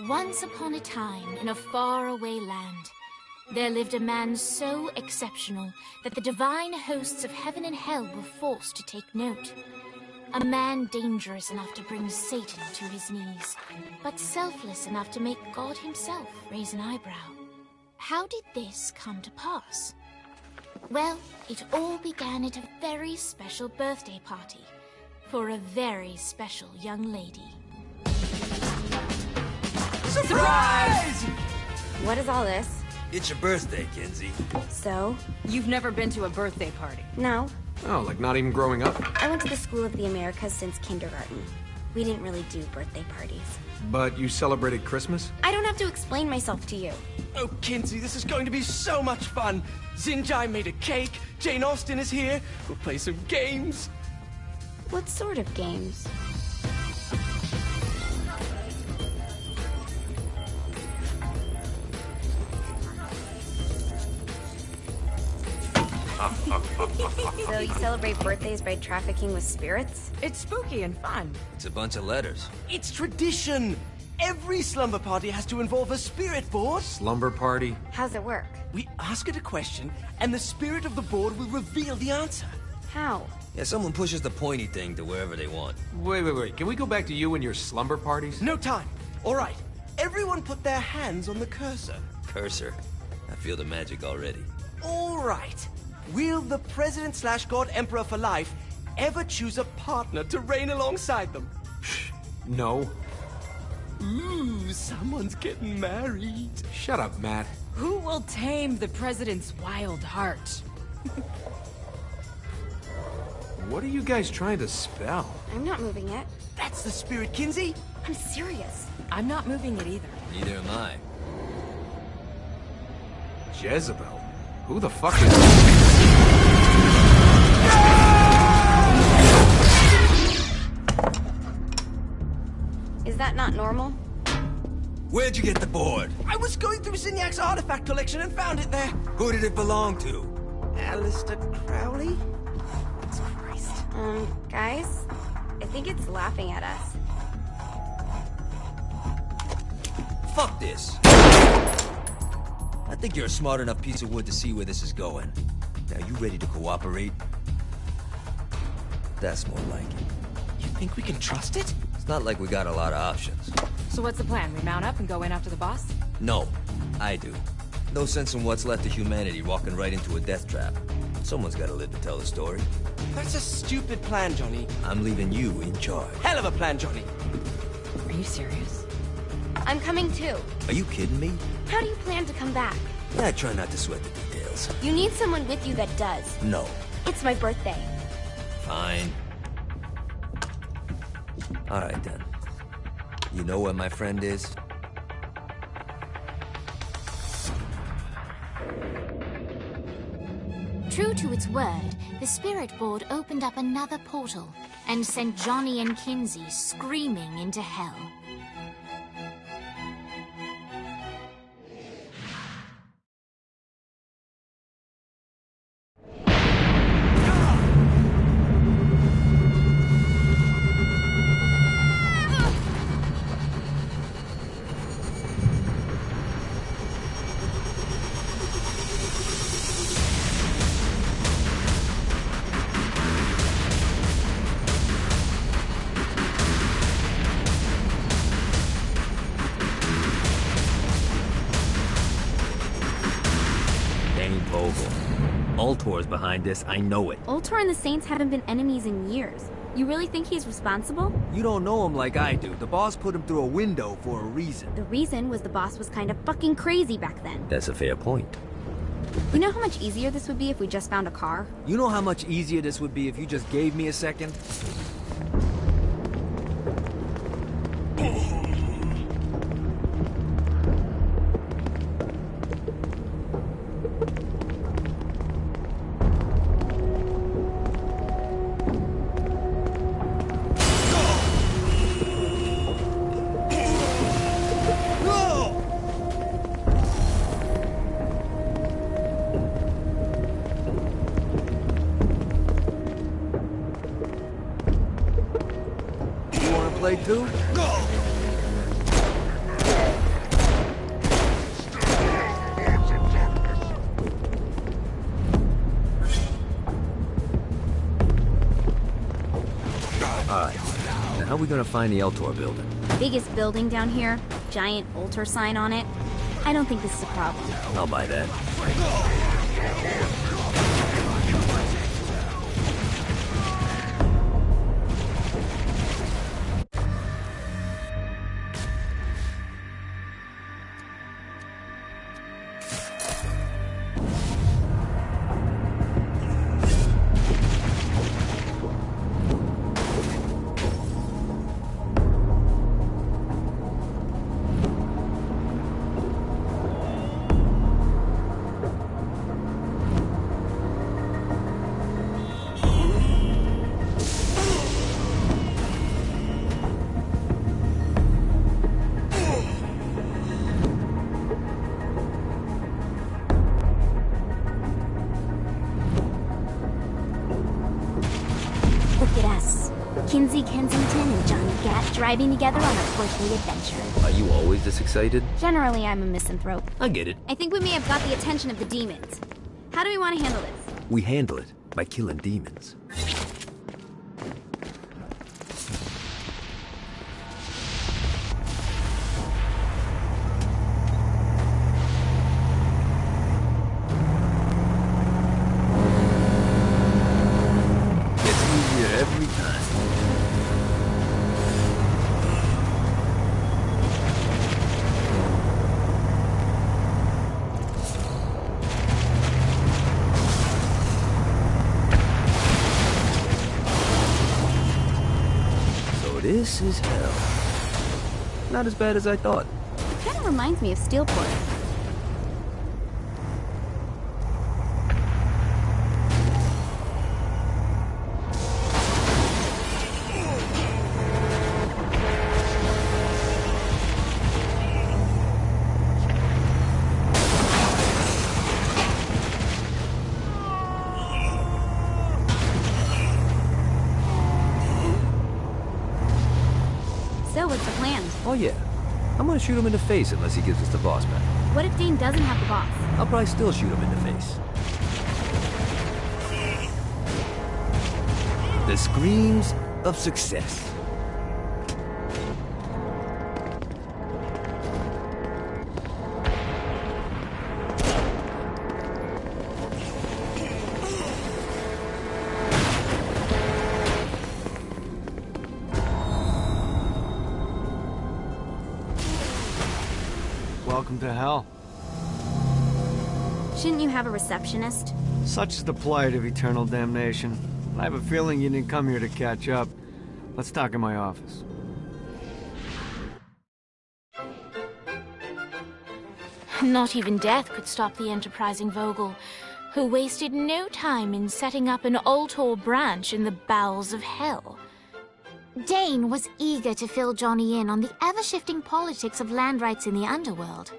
Once upon a time, in a faraway land, there lived a man so exceptional that the divine hosts of heaven and hell were forced to take note. A man dangerous enough to bring Satan to his knees, but selfless enough to make God himself raise an eyebrow. How did this come to pass? Well, it all began at a very special birthday party for a very special young lady. Surprise! What is all this? It's your birthday, Kinsey. So? You've never been to a birthday party? No. Oh, like not even growing up? I went to the School of the Americas since kindergarten. We didn't really do birthday parties. But you celebrated Christmas? I don't have to explain myself to you. Oh, Kinsey, this is going to be so much fun. Xinjai made a cake, Jane Austen is here, we'll play some games. What sort of games? So you celebrate birthdays by trafficking with spirits? It's spooky and fun. It's a bunch of letters. It's tradition. Every slumber party has to involve a spirit board. Slumber party? How's it work? We ask it a question, and the spirit of the board will reveal the answer. How? Yeah, someone pushes the pointy thing to wherever they want. Wait. Can we go back to you and your slumber parties? No time. All right. Everyone put their hands on the cursor. Cursor. I feel the magic already. All right. Will the President/God Emperor for life ever choose a partner to reign alongside them? No. Ooh, someone's getting married. Shut up, Matt. Who will tame the president's wild heart? What are you guys trying to spell? I'm not moving it. That's the spirit, Kinsey. I'm serious. I'm not moving it either. Neither am I. Jezebel? Who the fuck is... Is that not normal? Where'd you get the board? I was going through Zinniac's artifact collection and found it there. Who did it belong to? Alistair Crowley? Christ. Guys? I think it's laughing at us. Fuck this. I think you're a smart enough piece of wood to see where this is going. Now, you ready to cooperate? That's more like it. You think we can trust it? It's not like we got a lot of options. So what's the plan? We mount up and go in after the boss? No, I do. No sense in what's left of humanity walking right into a death trap. Someone's gotta live to tell the story. That's a stupid plan, Johnny. I'm leaving you in charge. Hell of a plan, Johnny. Are you serious? I'm coming too. Are you kidding me? How do you plan to come back? Yeah, I try not to sweat the details. You need someone with you that does. No. It's my birthday. Fine. Alright then. You know where my friend is? True to its word, the spirit board opened up another portal and sent Johnny and Kinsey screaming into hell. Ultor's behind this, I know it. Ultor and the Saints haven't been enemies in years. You really think he's responsible? You don't know him like I do. The boss put him through a window for a reason. The reason was the boss was kind of fucking crazy back then. That's a fair point. You know how much easier this would be if we just found a car? You know how much easier this would be if you just gave me a second? Play too? Go! Alright, now how are we gonna find the Eltor building? Biggest building down here, giant altar sign on it. I don't think this is a problem. I'll buy that. Look at us. Kinsey Kensington and Johnny Gat driving together on a birthday adventure. Are you always this excited? Generally, I'm a misanthrope. I get it. I think we may have got the attention of the demons. How do we want to handle this? We handle it by killing demons. Gets easier every time. This is hell. Not as bad as I thought. Kind of reminds me of Steelport. So what's the plan? Oh yeah. I'm gonna shoot him in the face unless he gives us the boss back. What if Dane doesn't have the boss? I'll probably still shoot him in the face. The screams of success. Welcome to hell. Shouldn't you have a receptionist? Such is the plight of eternal damnation. I have a feeling you didn't come here to catch up. Let's talk in my office. Not even death could stop the enterprising Vogel, who wasted no time in setting up an Ultor branch in the bowels of hell. Dane was eager to fill Johnny in on the ever-shifting politics of land rights in the underworld.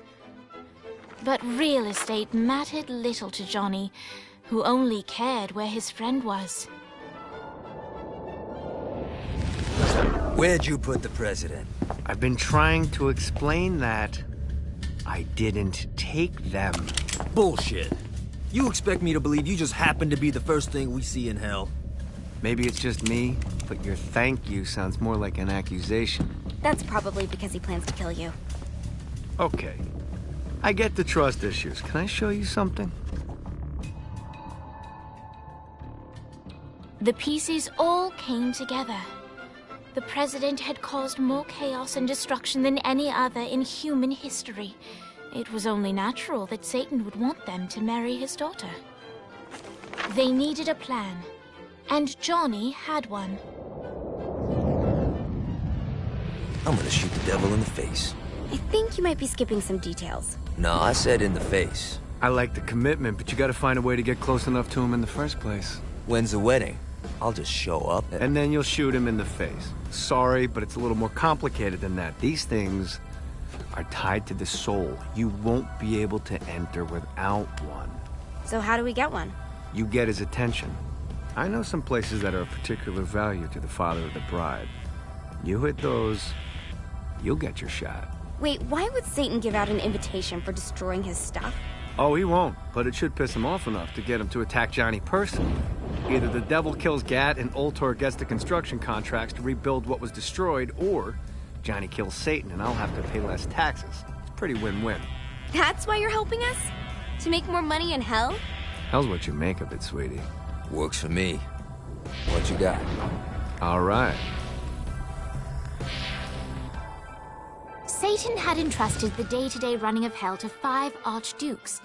But real estate mattered little to Johnny, who only cared where his friend was. Where'd you put the president? I've been trying to explain that. I didn't take them. Bullshit. You expect me to believe you just happened to be the first thing we see in hell? Maybe it's just me, but your thank you sounds more like an accusation. That's probably because he plans to kill you. Okay. I get the trust issues. Can I show you something? The pieces all came together. The president had caused more chaos and destruction than any other in human history. It was only natural that Satan would want them to marry his daughter. They needed a plan, and Johnny had one. I'm gonna shoot the devil in the face. I think you might be skipping some details. No, I said in the face. I like the commitment, but you gotta find a way to get close enough to him in the first place. When's the wedding? I'll just show up And then you'll shoot him in the face. Sorry, but it's a little more complicated than that. These things are tied to the soul. You won't be able to enter without one. So how do we get one? You get his attention. I know some places that are of particular value to the father of the bride. You hit those, you'll get your shot. Wait, why would Satan give out an invitation for destroying his stuff? Oh, he won't, but it should piss him off enough to get him to attack Johnny personally. Either the devil kills Gat and Ultor gets the construction contracts to rebuild what was destroyed, or Johnny kills Satan and I'll have to pay less taxes. It's pretty win-win. That's why you're helping us? To make more money in hell? Hell's what you make of it, sweetie. Works for me. What you got? All right. Satan had entrusted the day-to-day running of Hell to 5 archdukes,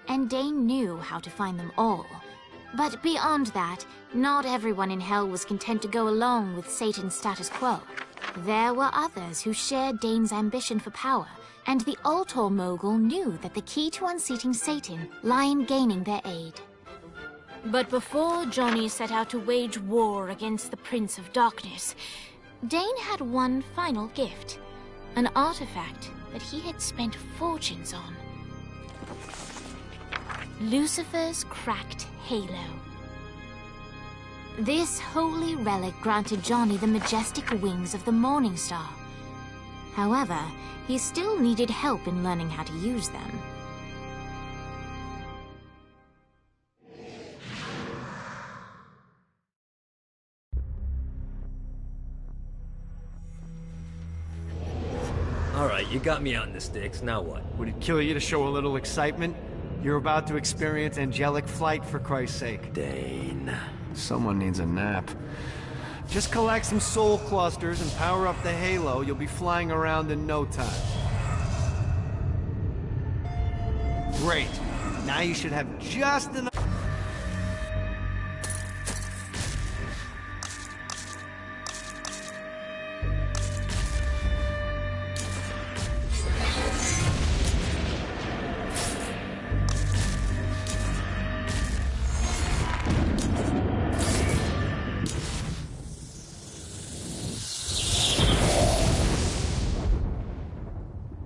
and Dane knew how to find them all. But beyond that, not everyone in Hell was content to go along with Satan's status quo. There were others who shared Dane's ambition for power, and the Ultor mogul knew that the key to unseating Satan lay in gaining their aid. But before Johnny set out to wage war against the Prince of Darkness, Dane had one final gift, an artifact that he had spent fortunes on. Lucifer's cracked halo. This holy relic granted Johnny the majestic wings of the Morning Star. However, he still needed help in learning how to use them. Alright, you got me out in the sticks, now what? Would it kill you to show a little excitement? You're about to experience angelic flight, for Christ's sake. Dane. Someone needs a nap. Just collect some soul clusters and power up the halo. You'll be flying around in no time. Great. Now you should have just enough...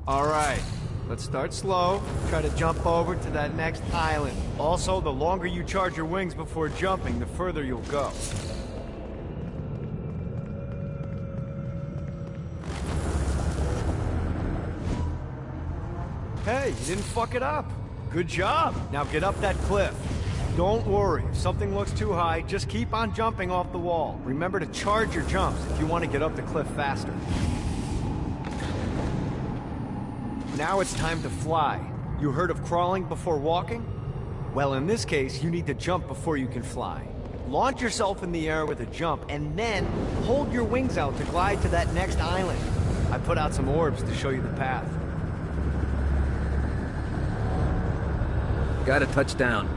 Alright, let's start slow. Try to jump over to that next island. Also, the longer you charge your wings before jumping, the further you'll go. Hey, you didn't fuck it up. Good job. Now get up that cliff. Don't worry, if something looks too high, just keep on jumping off the wall. Remember to charge your jumps if you want to get up the cliff faster. Now it's time to fly. You heard of crawling before walking? Well, in this case, you need to jump before you can fly. Launch yourself in the air with a jump, and then hold your wings out to glide to that next island. I put out some orbs to show you the path. Gotta touch down.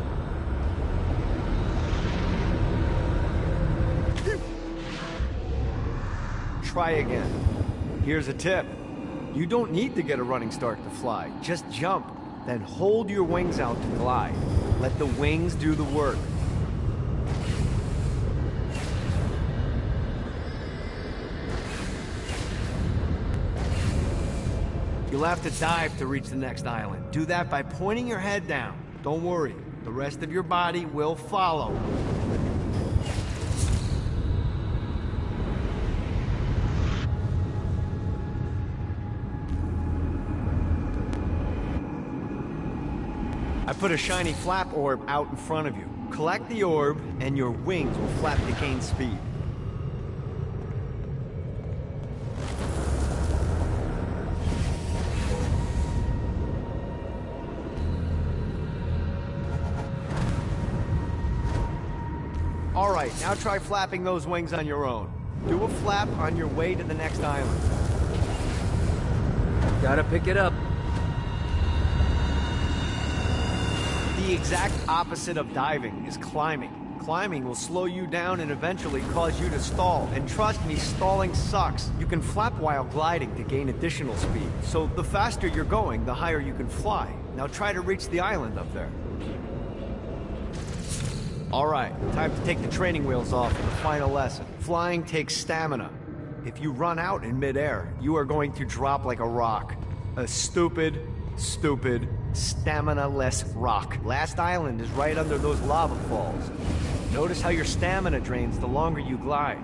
Try again. Here's a tip. You don't need to get a running start to fly. Just jump, then hold your wings out to glide. Let the wings do the work. You'll have to dive to reach the next island. Do that by pointing your head down. Don't worry, the rest of your body will follow. I put a shiny flap orb out in front of you. Collect the orb, and your wings will flap to gain speed. Alright, now try flapping those wings on your own. Do a flap on your way to the next island. Gotta pick it up. The exact opposite of diving is climbing. Climbing will slow you down and eventually cause you to stall. And trust me, stalling sucks. You can flap while gliding to gain additional speed. So the faster you're going, the higher you can fly. Now try to reach the island up there. Alright, time to take the training wheels off for the final lesson. Flying takes stamina. If you run out in midair, you are going to drop like a rock. A stupid, stamina-less rock. Last island is right under those lava falls. Notice how your stamina drains the longer you glide.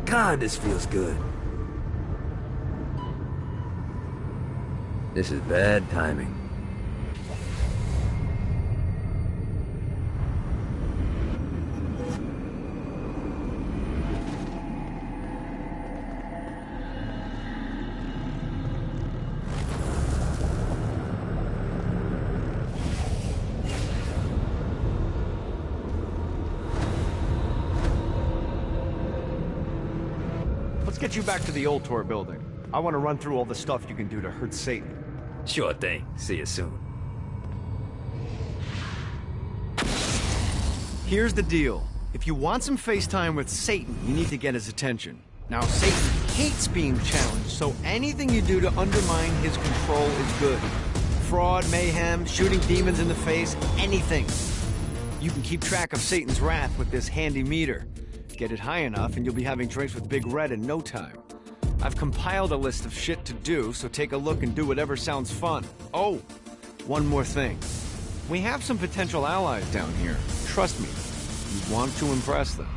God, this feels good. This is bad timing. Let's get you back to the old tour building. I want to run through all the stuff you can do to hurt Satan. Sure thing. See you soon. Here's the deal. If you want some FaceTime with Satan, you need to get his attention. Now, Satan hates being challenged, so anything you do to undermine his control is good. Fraud, mayhem, shooting demons in the face, anything. You can keep track of Satan's wrath with this handy meter. Get it high enough and you'll be having drinks with Big Red in no time. I've compiled a list of shit to do, so take a look and do whatever sounds fun. Oh, one more thing. We have some potential allies down here. Trust me, you want to impress them.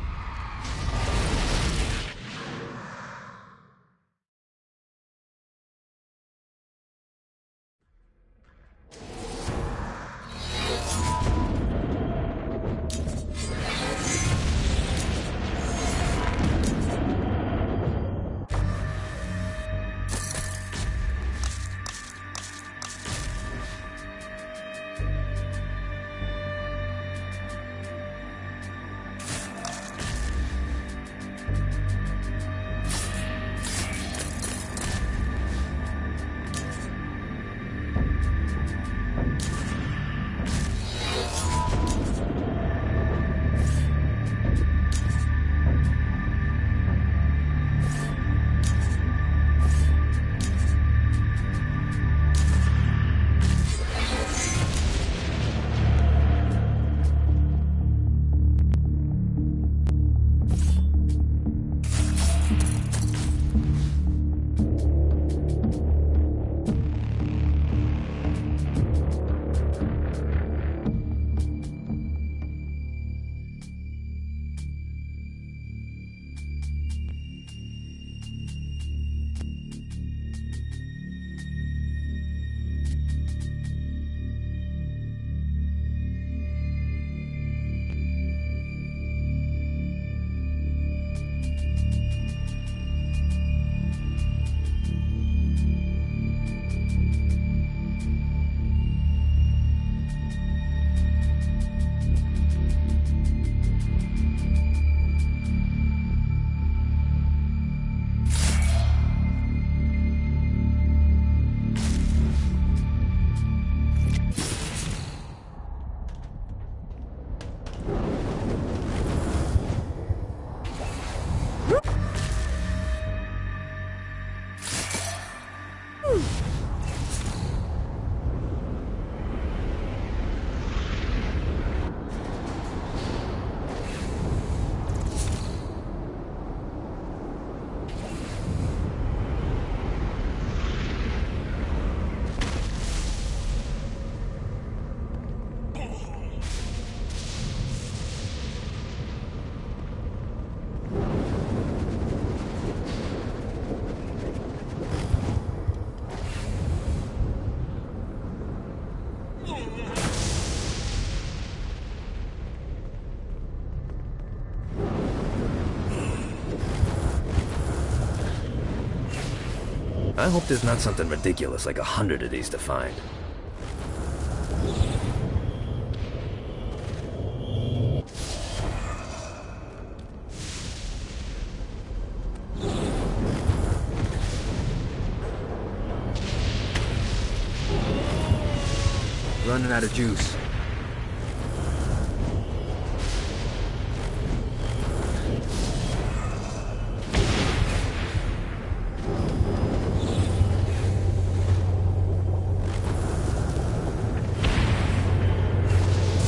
I hope there's not something ridiculous like 100 of these to find. Running out of juice.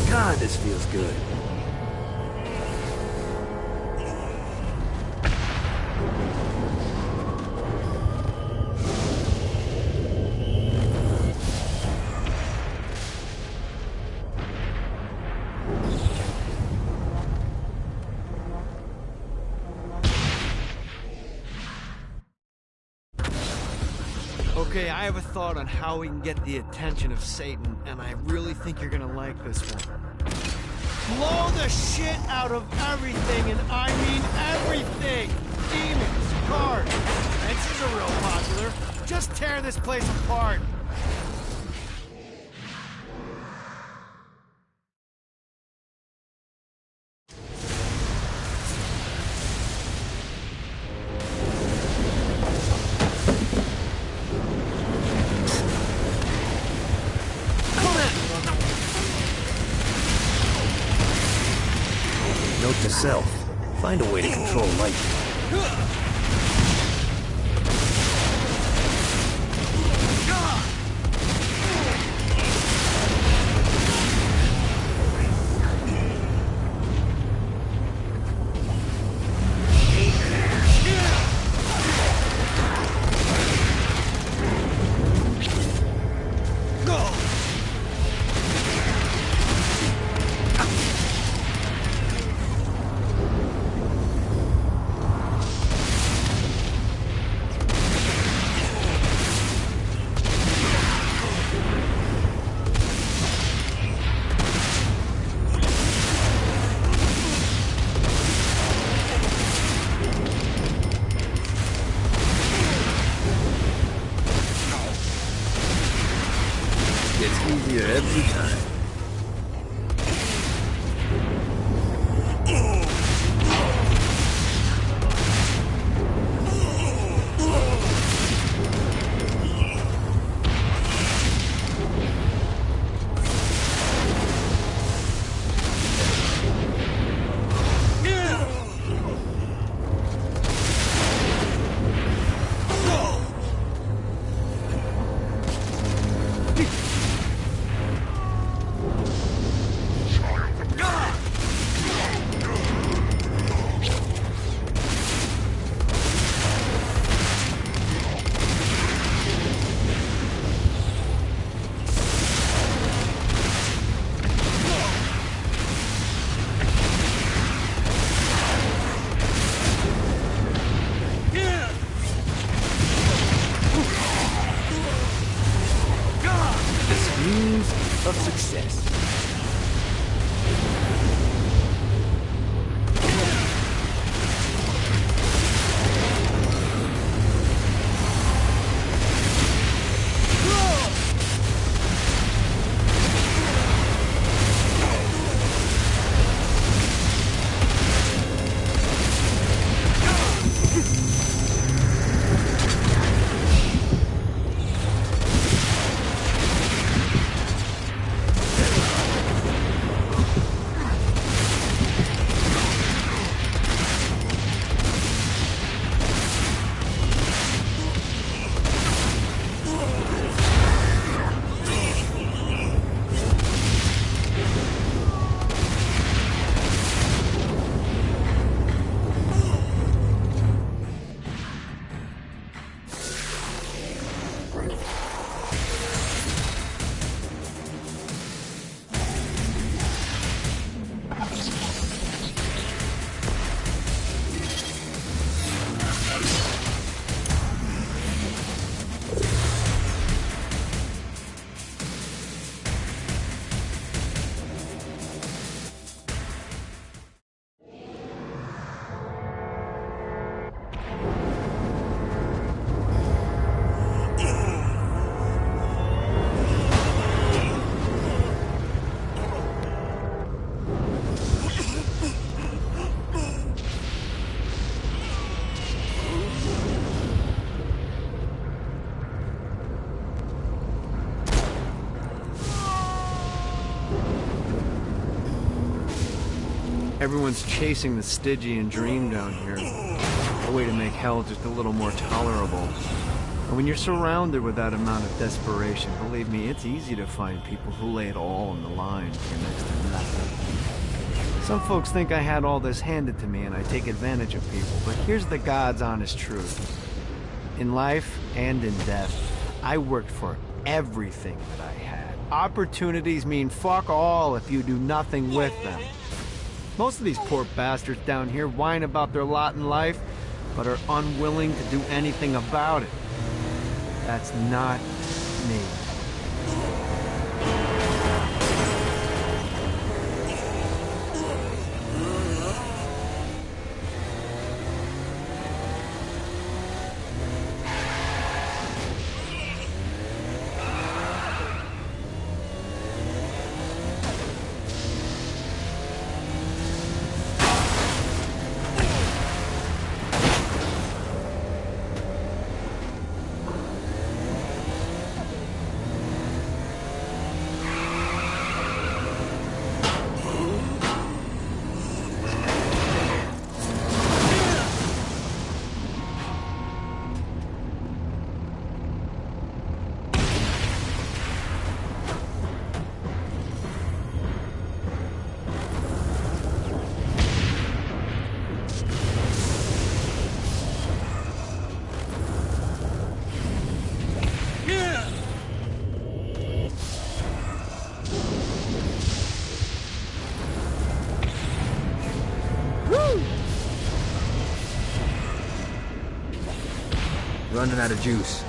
God, this feels good. Okay, I have a thought on how we can get the attention of Satan, and I really think you're gonna like this one. Blow the shit out of everything, and I mean everything! Demons, cars, fences are real popular. Just tear this place apart. Note to self, find a way to control light. Gets easier every time. Of success. Everyone's chasing the Stygian dream down here. A way to make hell just a little more tolerable. And when you're surrounded with that amount of desperation, believe me, it's easy to find people who lay it all on the line for next to nothing. Some folks think I had all this handed to me and I take advantage of people, but here's the God's honest truth. In life and in death, I worked for everything that I had. Opportunities mean fuck all if you do nothing with them. Most of these poor bastards down here whine about their lot in life, but are unwilling to do anything about it. That's not me. Running out of juice.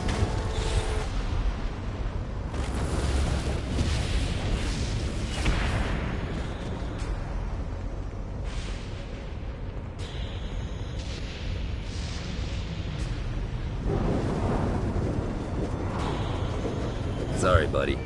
Sorry, buddy.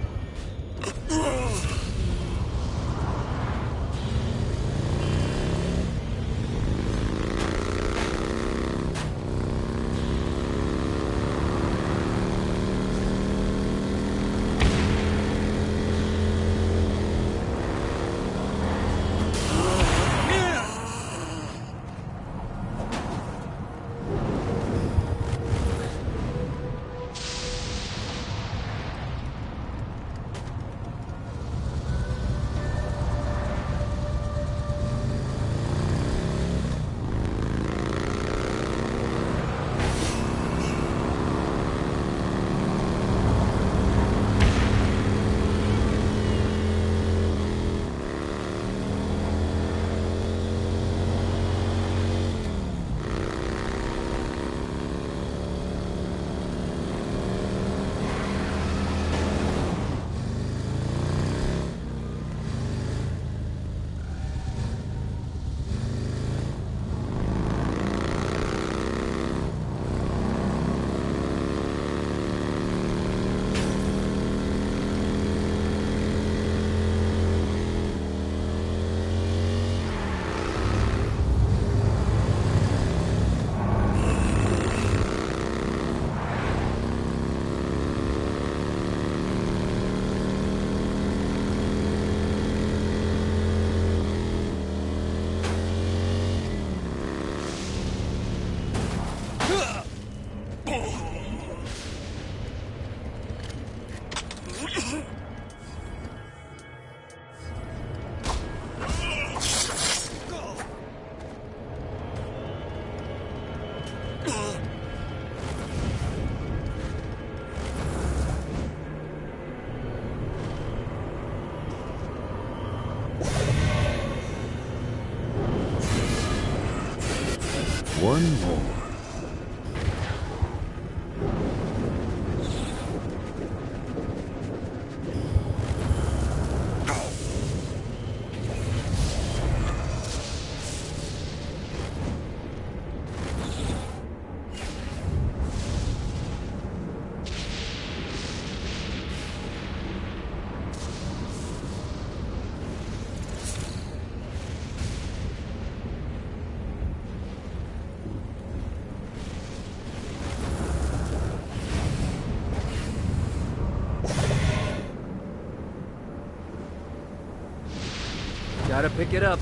One more. Gotta pick it up.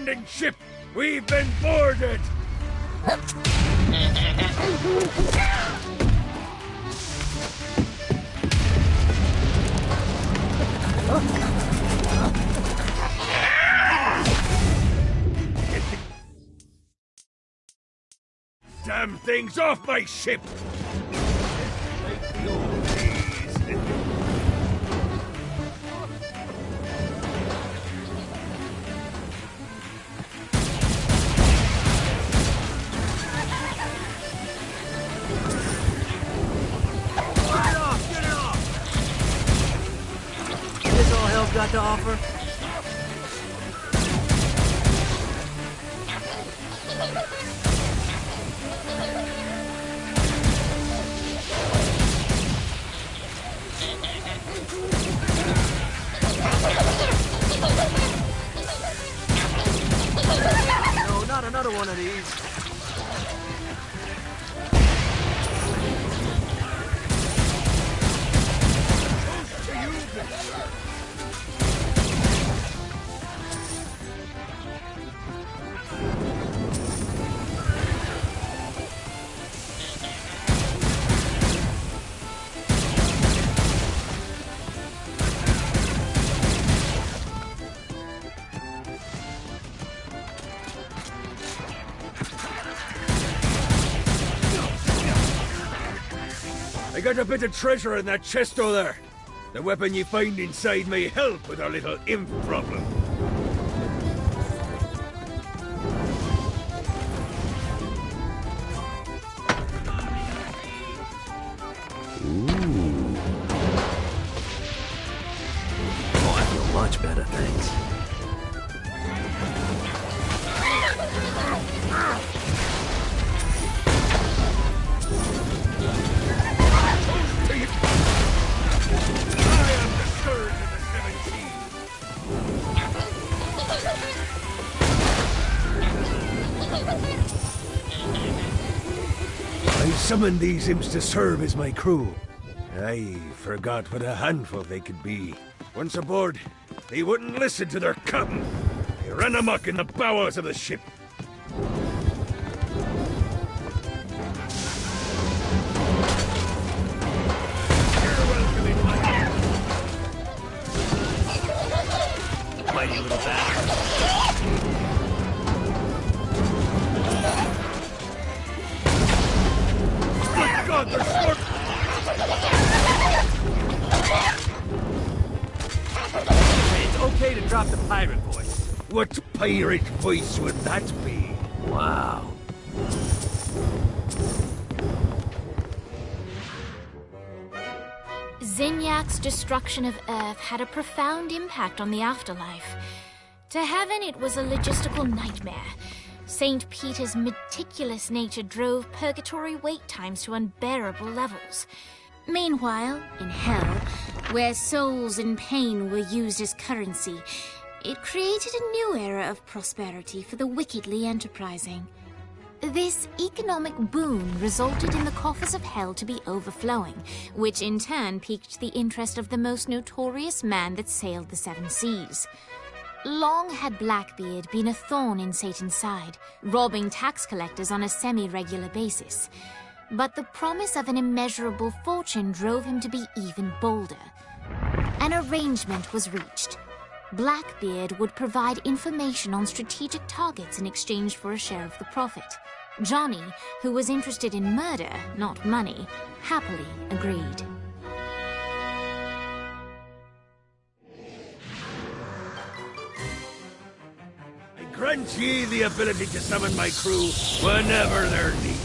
abandoned ship! We've been boarded! Damn things off my ship! Like the old days. Get it off! Is this all hell's got to offer? No, not another one of these. I got a bit of treasure in that chest over there. The weapon you find inside may help with our little imp problem. Oh, I feel much better, thanks. I am the Scourge of the Seven Seas. I summoned these imps to serve as my crew. I forgot what a handful they could be. Once aboard, they wouldn't listen to their captain. They ran amok in the bowels of the ship. Mighty little bastard. Good God, they're smart! It's okay to drop the pirate voice. What pirate voice would that be? Wow. Zinyak's destruction of Earth had a profound impact on the afterlife. To heaven, it was a logistical nightmare. St. Peter's meticulous nature drove purgatory wait times to unbearable levels. Meanwhile, in hell, where souls in pain were used as currency, it created a new era of prosperity for the wickedly enterprising. This economic boon resulted in the coffers of hell to be overflowing, which in turn piqued the interest of the most notorious man that sailed the seven seas. Long had Blackbeard been a thorn in Satan's side, robbing tax collectors on a semi-regular basis. But the promise of an immeasurable fortune drove him to be even bolder. An arrangement was reached. Blackbeard would provide information on strategic targets in exchange for a share of the profit. Johnny, who was interested in murder, not money, happily agreed. I grant ye the ability to summon my crew whenever they're needed.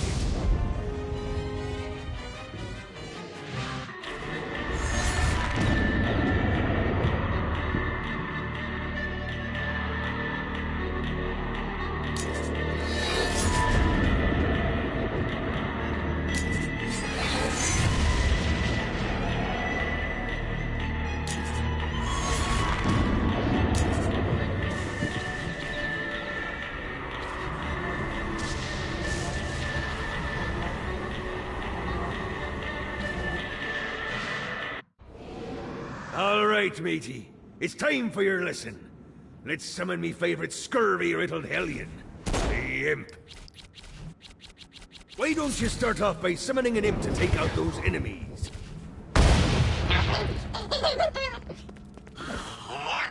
All right, matey. It's time for your lesson. Let's summon me favorite scurvy-riddled hellion, the Imp. Why don't you start off by summoning an Imp to take out those enemies?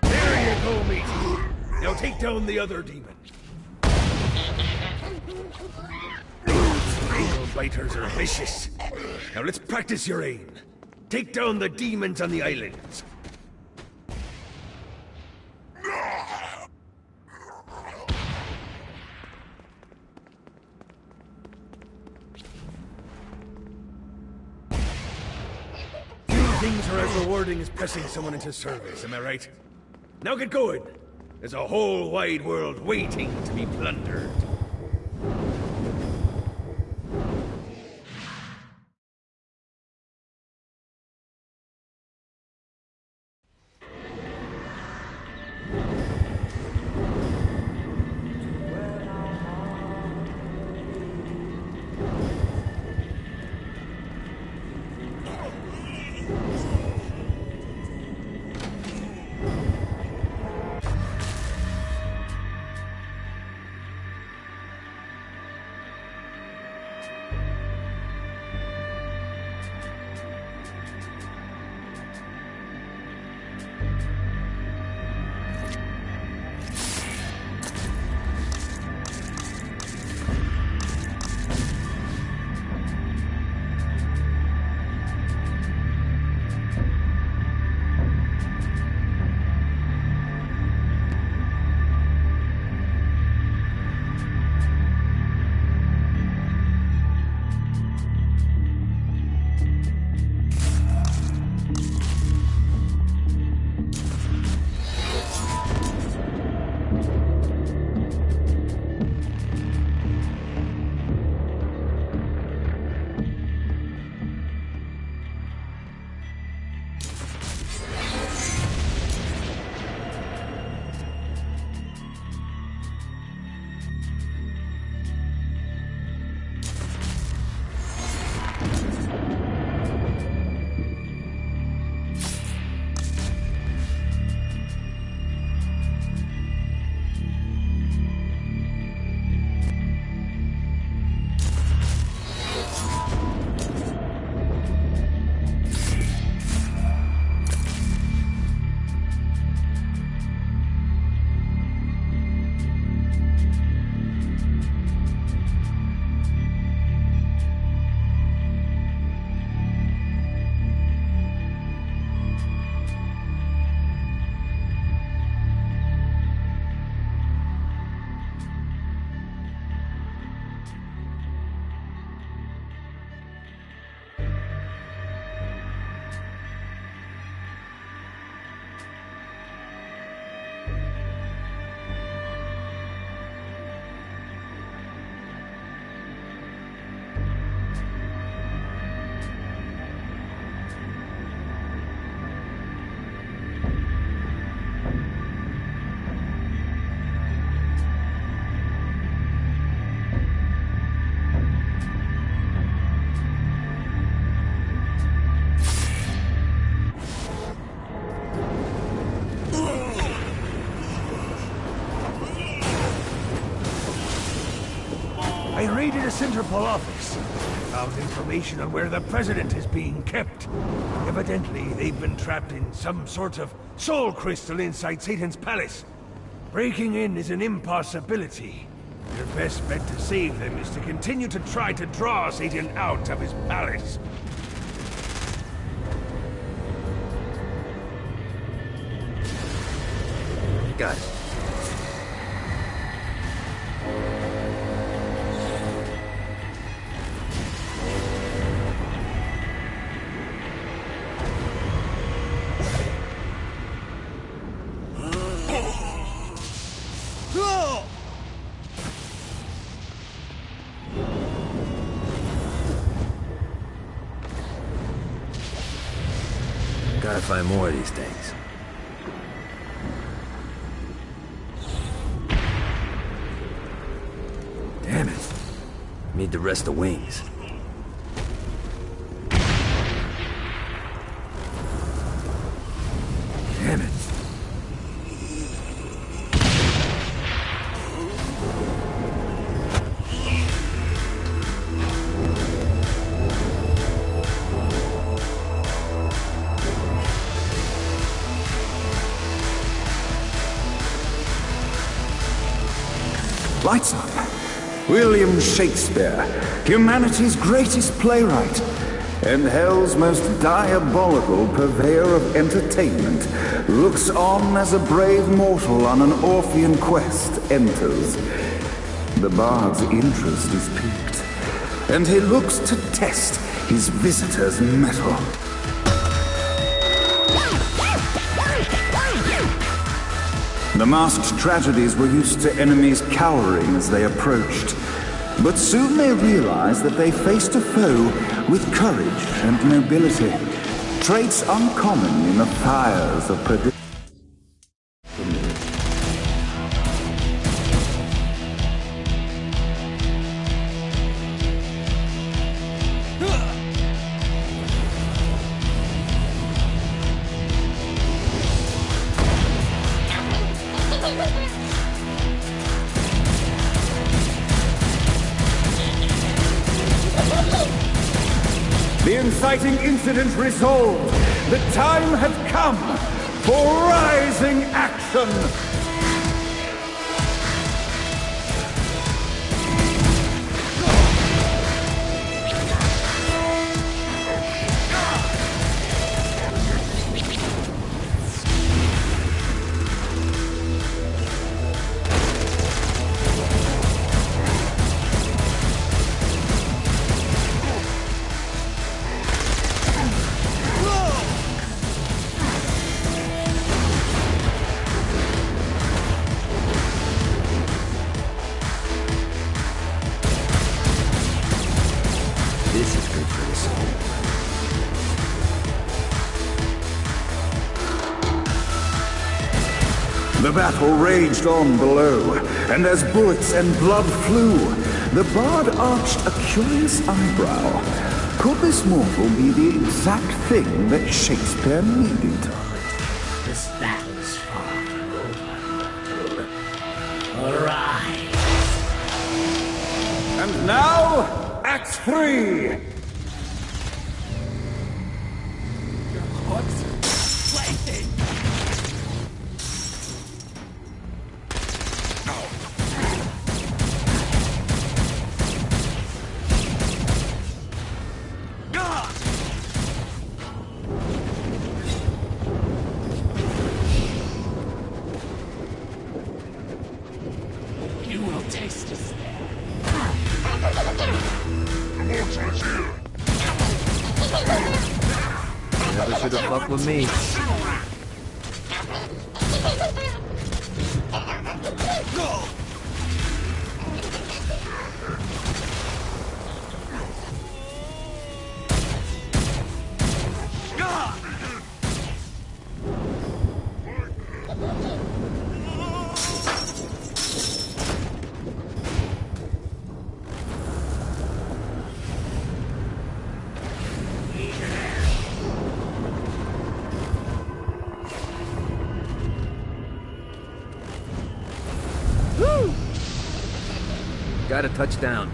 There you go, matey. Now take down the other demon. Those nail biters are vicious. Now let's practice your aim. Take down the demons on the islands. Things are as rewarding as pressing someone into service, am I right? Now get going! There's a whole wide world waiting to be plundered. I raided a Centerpol office. Found information on where the President is being kept. Evidently, they've been trapped in some sort of soul crystal inside Satan's palace. Breaking in is an impossibility. Your best bet to save them is to continue to try to draw Satan out of his palace. Got it. Gotta find more of these things. Damn it. Need the rest of wings. Damn it. Lights up. William Shakespeare, humanity's greatest playwright, and hell's most diabolical purveyor of entertainment, looks on as a brave mortal on an Orphean quest enters. The bard's interest is piqued, and he looks to test his visitor's mettle. The masked tragedies were used to enemies cowering as they approached. But soon they realized that they faced a foe with courage and nobility, traits uncommon in the fires of perdition. The inciting incident resolved. The time had come for rising action. This is good for the soul. The battle raged on below, and as bullets and blood flew, the bard arched a curious eyebrow. Could this mortal be the exact thing that Shakespeare needed? This battle's far from over. Arise! And now, Act 3! You will taste us. Never should have fucked with me. Got a touchdown.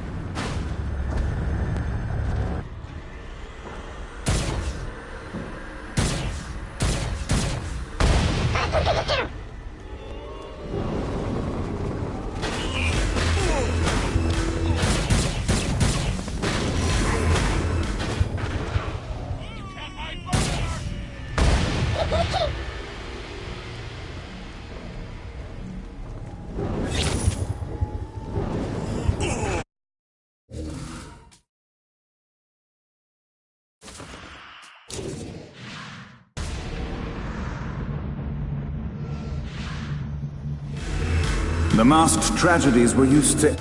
The masked tragedies were used to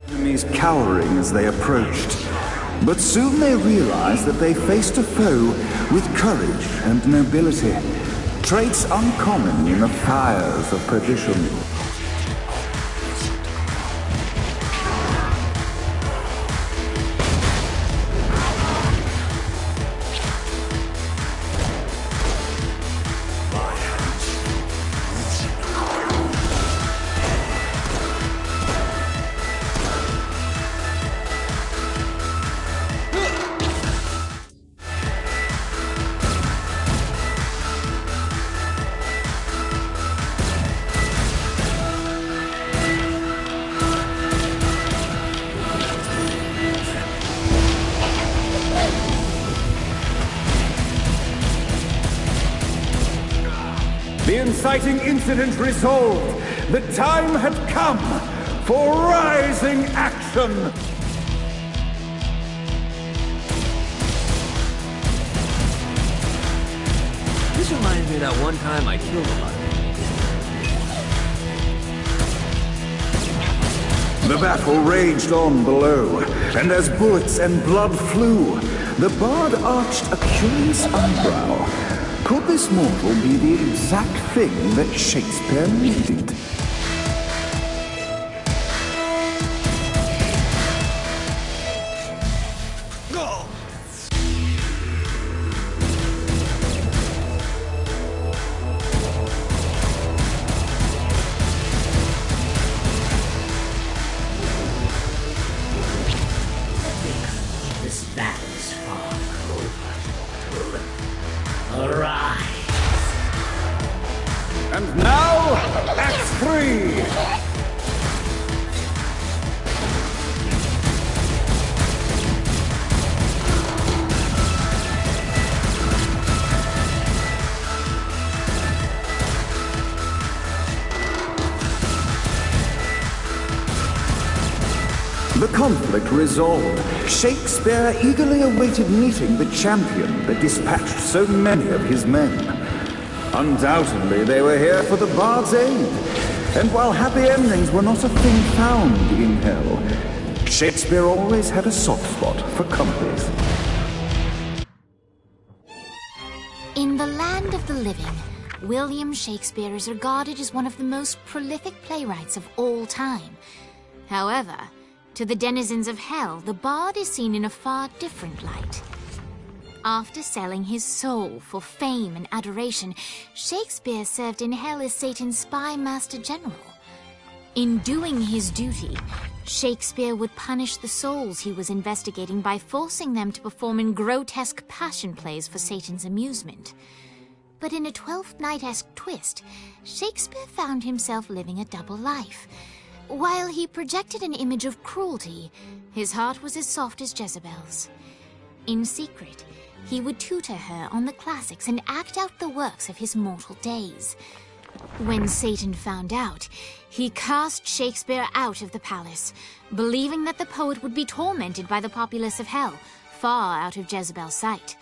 enemies cowering as they approached. But soon they realized that they faced a foe with courage and nobility, traits uncommon in the fires of perdition. inciting incident resolved, the time had come for rising action! This reminds me of that one time I killed a lot of people. The battle raged on below, and as bullets and blood flew, the bard arched a curious eyebrow. Could this mortal be the exact thing that Shakespeare needed? This battle's far over. Arise! And now, Act 3! The conflict resolved, Shakespeare eagerly awaited meeting the champion that dispatched so many of his men. Undoubtedly, they were here for the bard's aid, and while happy endings were not a thing found in hell, Shakespeare always had a soft spot for comedies. In the land of the living, William Shakespeare is regarded as one of the most prolific playwrights of all time. However, to the denizens of hell, the bard is seen in a far different light. After selling his soul for fame and adoration, Shakespeare served in hell as Satan's spy master general. In doing his duty, Shakespeare would punish the souls he was investigating by forcing them to perform in grotesque passion plays for Satan's amusement. But in a Twelfth Night-esque twist, Shakespeare found himself living a double life. While he projected an image of cruelty, his heart was as soft as Jezebel's. In secret, he would tutor her on the classics and act out the works of his mortal days. When Satan found out, he cast Shakespeare out of the palace, believing that the poet would be tormented by the populace of hell, far out of Jezebel's sight.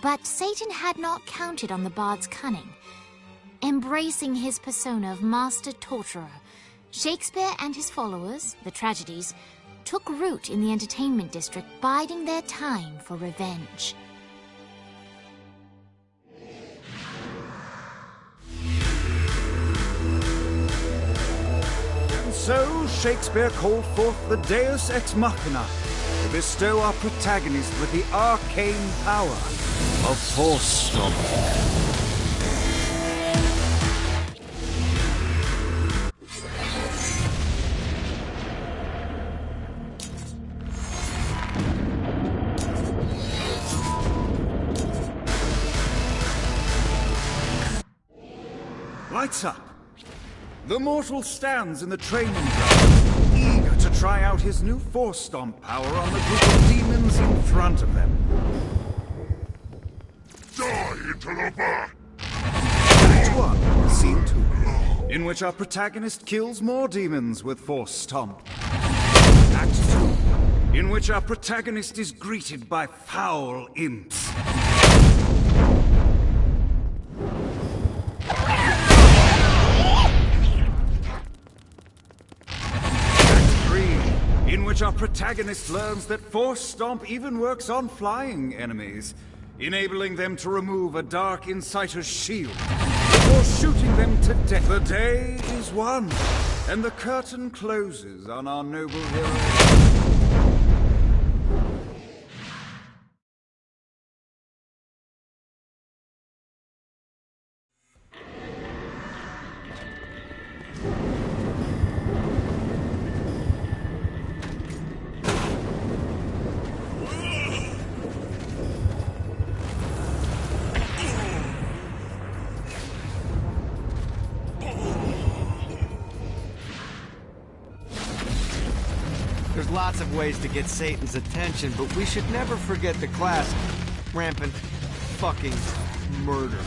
But Satan had not counted on the bard's cunning. Embracing his persona of master torturer, Shakespeare and his followers, the tragedies, took root in the entertainment district, biding their time for revenge. And so Shakespeare called forth the Deus Ex Machina to bestow our protagonist with the arcane power of Force Stomp. Lights up. The mortal stands in the training ground, eager to try out his new Force Stomp power on the group of demons in front of them. Die, interloper! Act 1, Scene 2, in which our protagonist kills more demons with Force Stomp. Act 2, in which our protagonist is greeted by foul imps. In which our protagonist learns that Force Stomp even works on flying enemies, enabling them to remove a Dark Inciter's shield before shooting them to death. The day is won, and the curtain closes on our noble hero. There's lots of ways to get Satan's attention, but we should never forget the classic rampant fucking murder.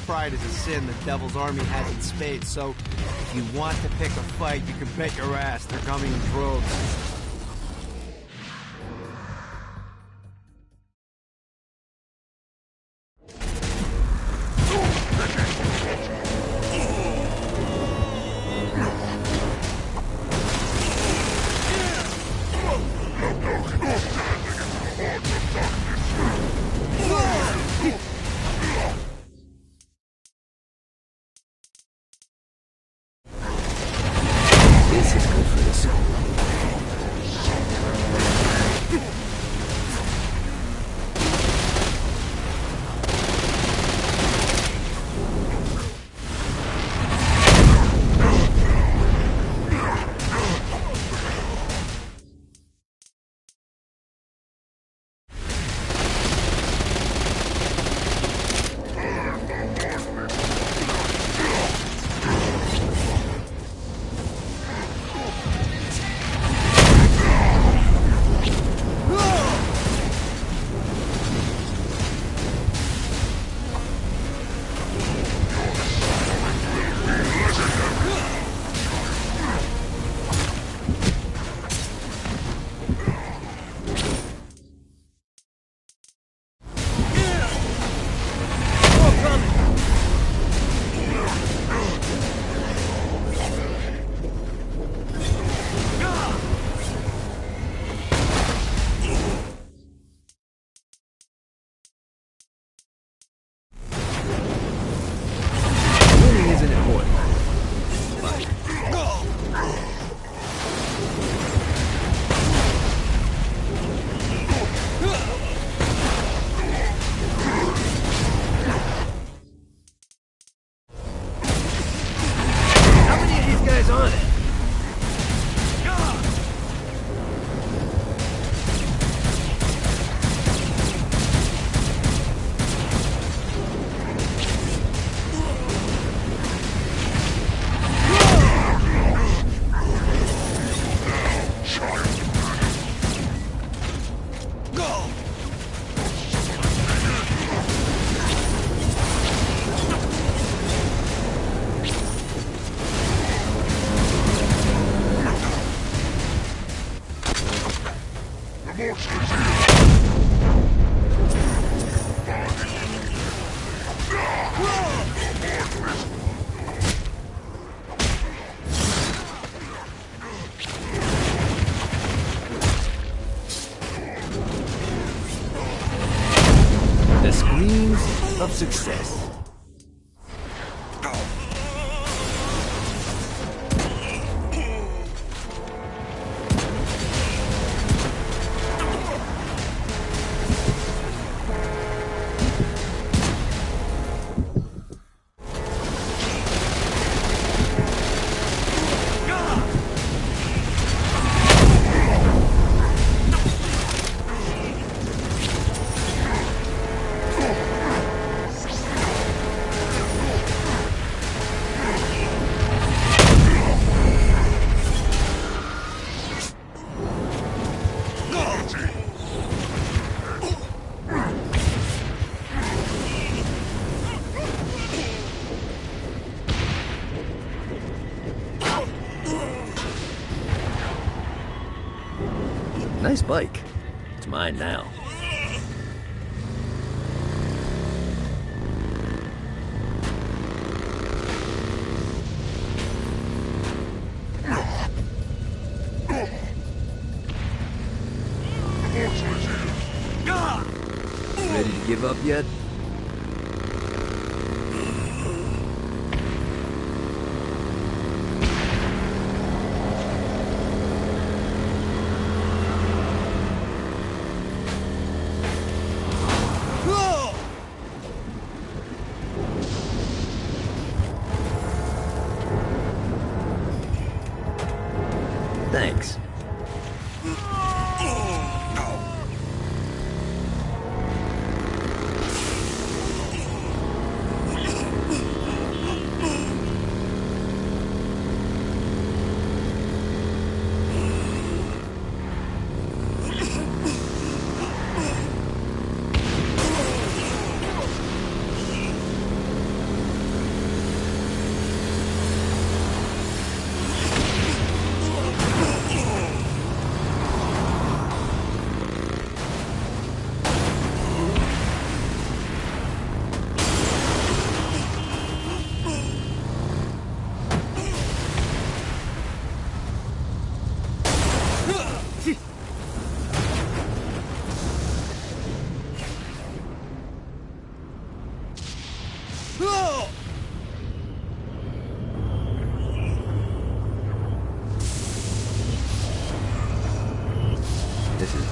pride is a sin the Devil's Army has in spades, so if you want to pick a fight, you can bet your ass they're coming in droves. The screams of success. Nice bike. It's mine now. Ready to give up yet? Thanks.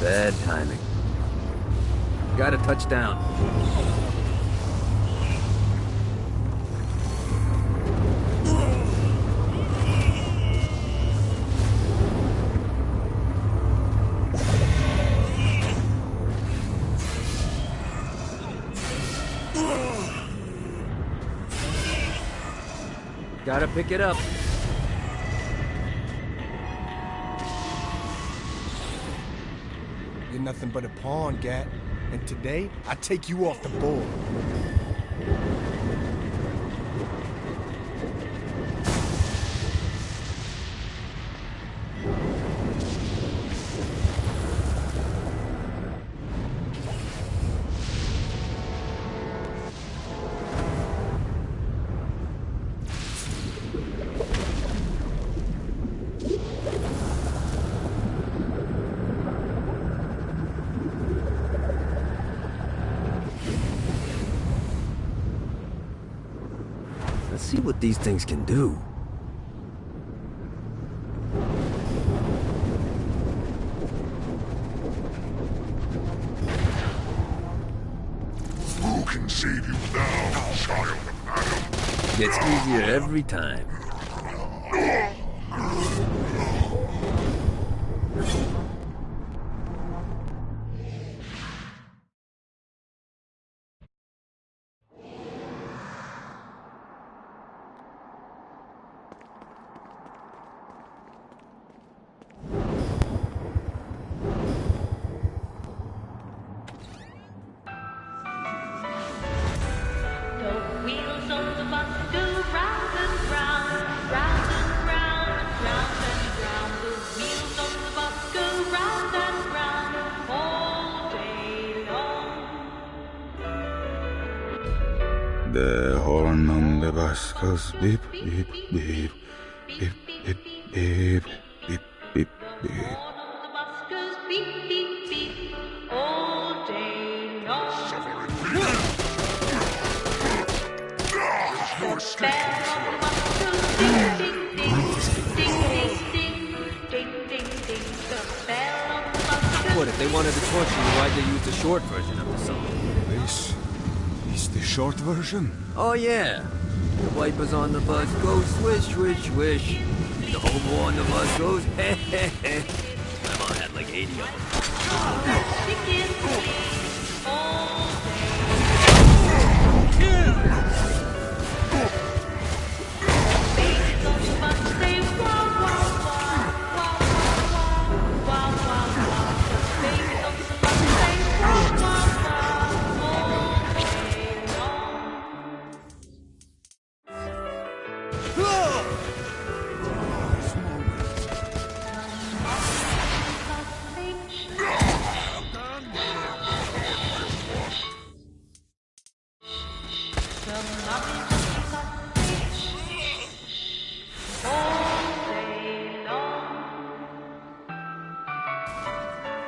Bad timing. Got a touchdown. Gotta pick it up. You're nothing but a pawn, Gat. And today, I take you off the board. Let's see what these things can do. Who can save you now, child of Adam? Gets easier every time. The horn on the bus goes beep, beep, beep, beep, beep, beep, beep, beep, beep. What, if they wanted to torture you, why'd they use the short version of the song? This is the short version? Oh yeah. The wipers on the bus go swish, swish, swish. The hobo on the bus goes heh, heh, heh. My mom had like 80 of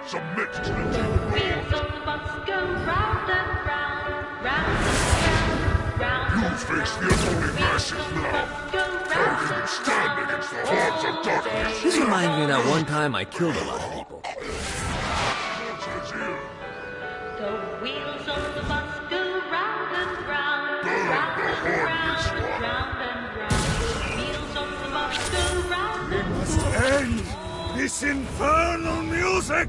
Submit to the wheels of the bus go round and round, round and round, round. You face the unholy masses now. How can you stand against the hordes of darkness? This reminds me of that one time I killed a lot of people. The wheels of the bus go round and round, round and round, round and round. The wheels of the bus go round and round. We must end this infernal music!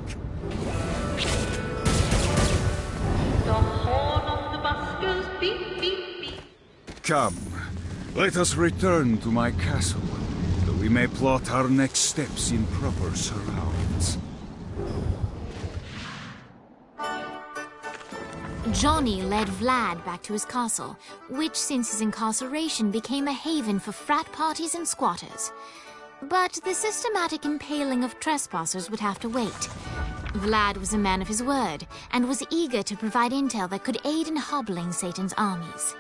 The horn of the bus goes beep, beep, beep. Come, let us return to my castle, so we may plot our next steps in proper surrounds. Johnny led Vlad back to his castle, which since his incarceration became a haven for frat parties and squatters. But the systematic impaling of trespassers would have to wait. Vlad was a man of his word, and was eager to provide intel that could aid in hobbling Satan's armies.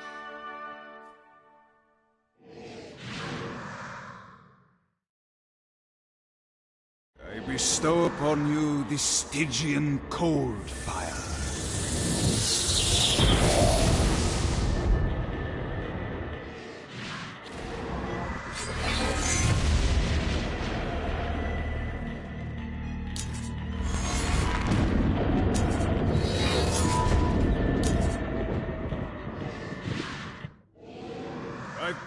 I bestow upon you the Stygian cold fire.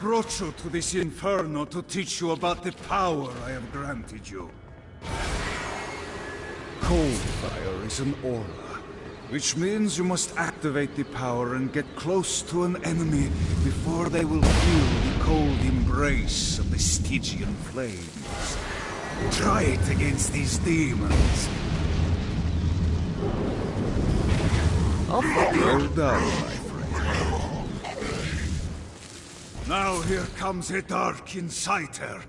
brought you to this inferno to teach you about the power I have granted you. Cold fire is an aura, which means you must activate the power and get close to an enemy before they will feel the cold embrace of the Stygian flames. Try it against these demons. Well done, my friend. Now here comes a Dark Inciter.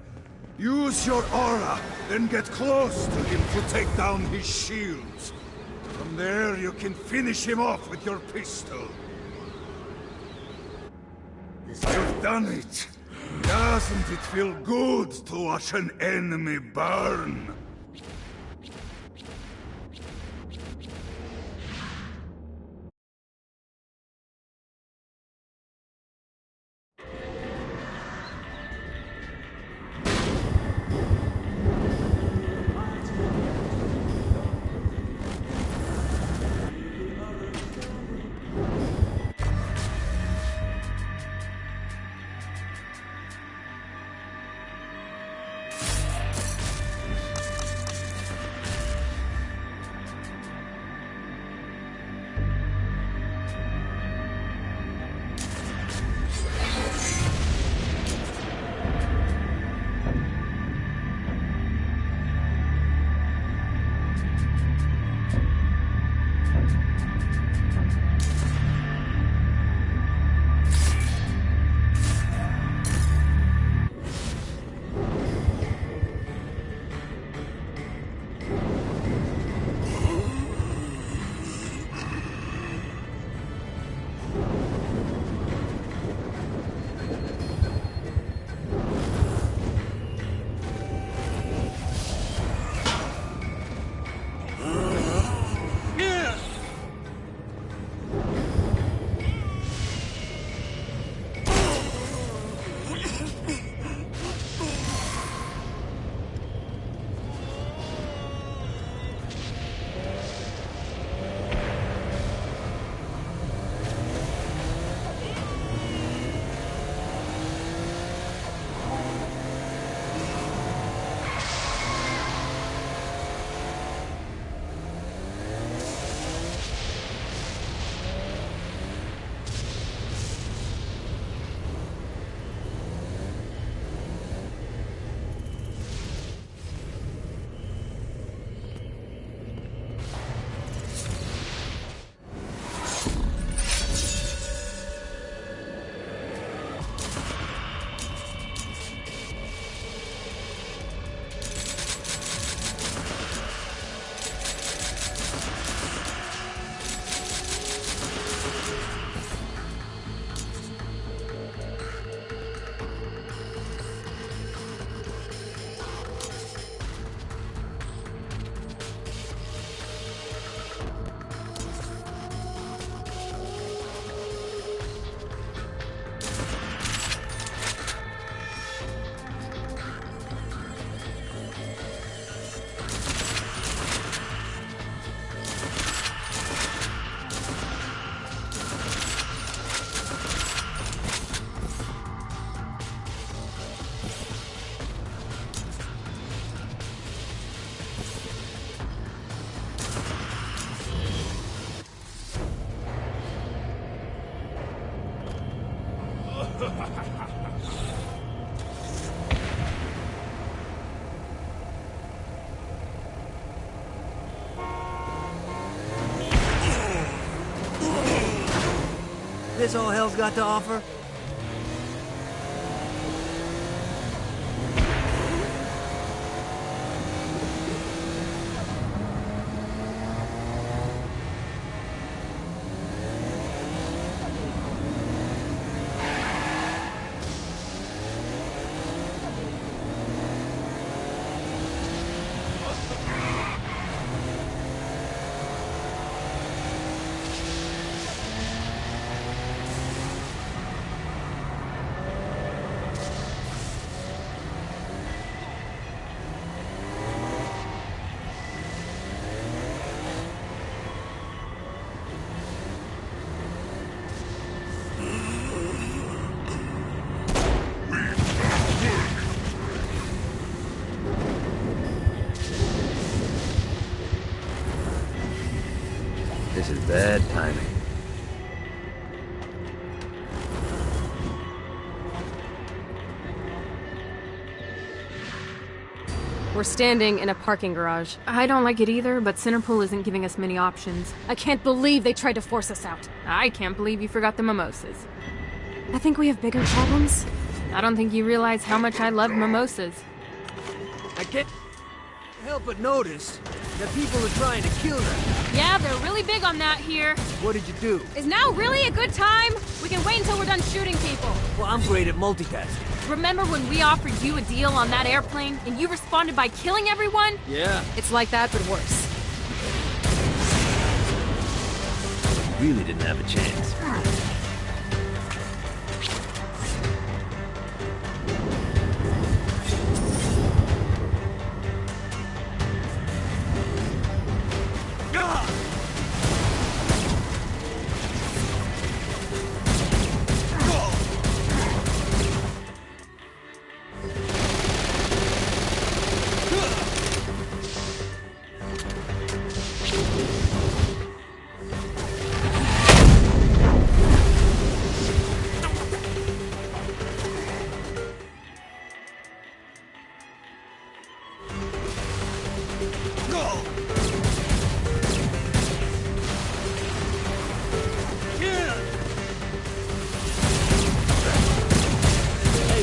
Use your aura, then get close to him to take down his shields. From there, you can finish him off with your pistol. You've done it. Doesn't it feel good to watch an enemy burn? This all hell's got to offer? This is bad timing. We're standing in a parking garage. I don't like it either, but Centerpool isn't giving us many options. I can't believe they tried to force us out. I can't believe you forgot the mimosas. I think we have bigger problems. I don't think you realize how much I love mimosas. I can't help but notice that people are trying to kill them. Yeah, they're really big on that here. What did you do? Is now really a good time? We can wait until we're done shooting people. Well, I'm great at multitasking. Remember when we offered you a deal on that airplane, and you responded by killing everyone? Yeah. It's like that, but worse. Really didn't have a chance.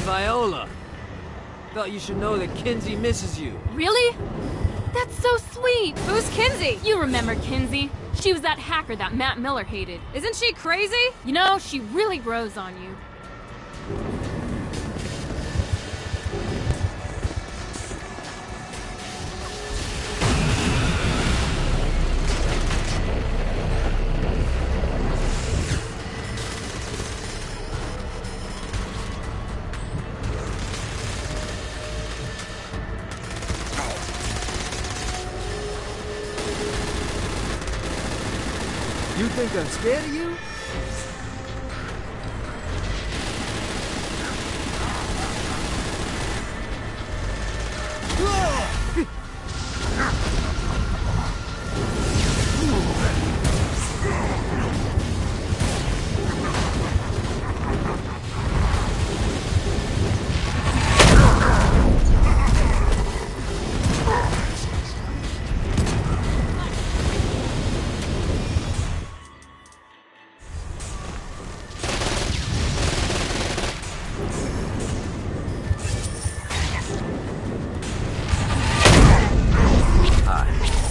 Viola. Thought you should know that Kinzie misses you. Really? That's so sweet. Who's Kinzie? You remember Kinzie. She was that hacker that Matt Miller hated. Isn't she crazy? You know, she really grows on you. You think I'm scared of you?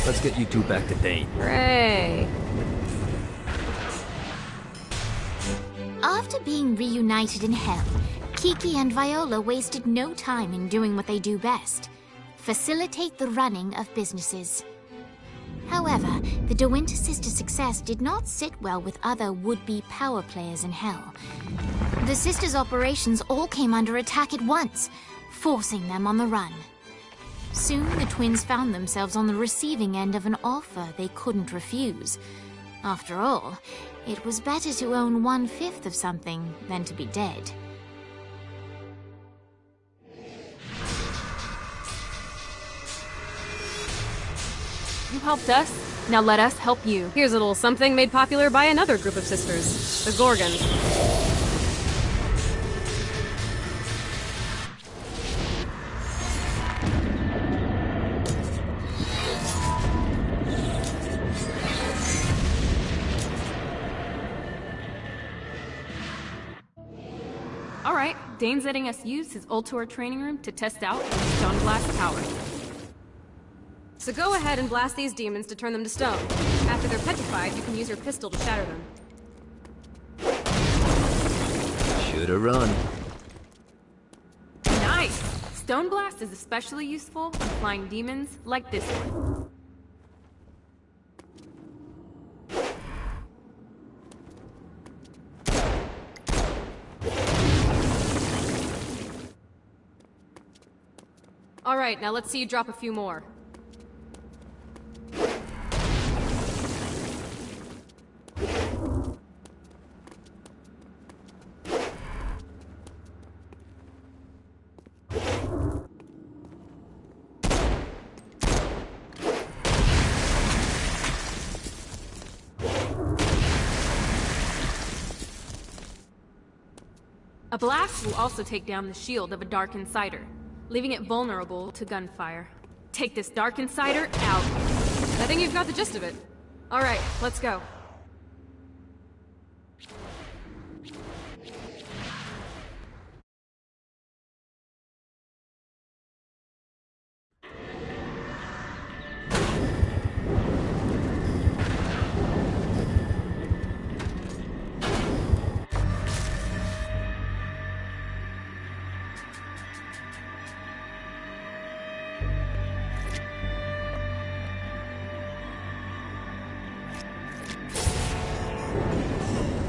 Let's get you two back to date. Hooray! After being reunited in Hell, Kiki and Viola wasted no time in doing what they do best: facilitate the running of businesses. However, the De Winter sisters' success did not sit well with other would-be power players in Hell. The sisters' operations all came under attack at once, forcing them on the run. Soon, the twins found themselves on the receiving end of an offer they couldn't refuse. After all, it was better to own 1/5 of something than to be dead. You helped us, now let us help you. Here's a little something made popular by another group of sisters, the Gorgons. Alright, Dane's letting us use his Ultor training room to test out the Stone Blast power. So go ahead and blast these demons to turn them to stone. After they're petrified, you can use your pistol to shatter them. Should've run. Nice! Stone Blast is especially useful on flying demons like this one. Alright, now let's see you drop a few more. A blast will also take down the shield of a Dark Insider, leaving it vulnerable to gunfire. Take this Dark Insider out. I think you've got the gist of it. Alright, let's go.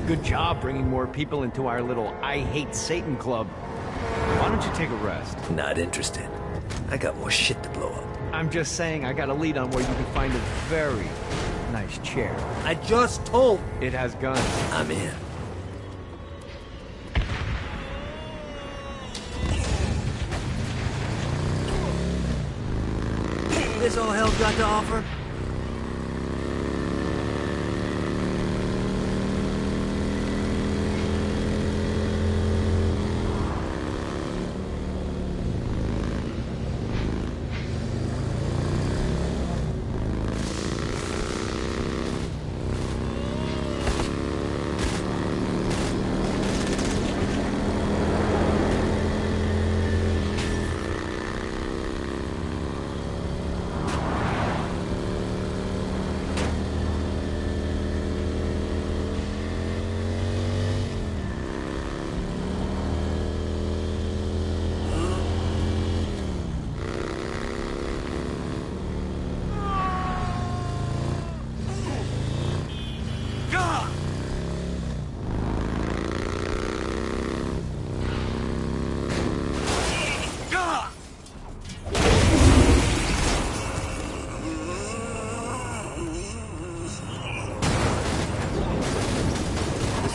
Good job bringing more people into our little I Hate Satan club. Why don't you take a rest? Not interested. I got more shit to blow up. I'm just saying I got a lead on where you can find a very nice chair. I just told... It has guns. I'm in. This all hell's got to offer?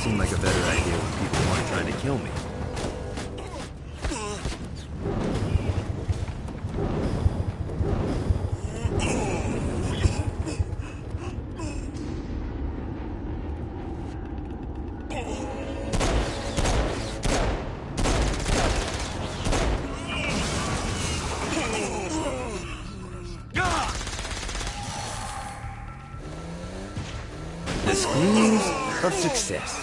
Seemed like a better idea when people weren't trying to kill me. The screams of success.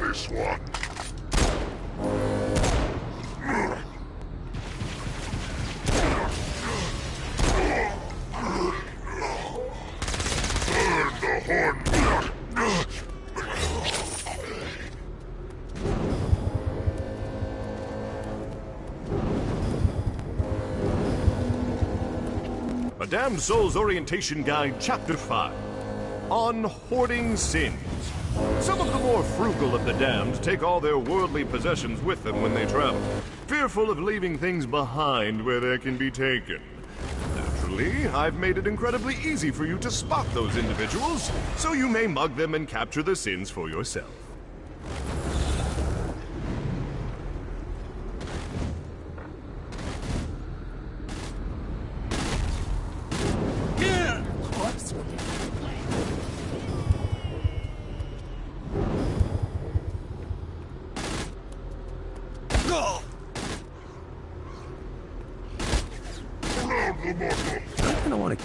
This one. A Damned Soul's Orientation Guide, Chapter 5. On Hoarding Sins. Some of the more frugal of the damned take all their worldly possessions with them when they travel, fearful of leaving things behind where they can be taken. Naturally, I've made it incredibly easy for you to spot those individuals, so you may mug them and capture the sins for yourself. I don't want to...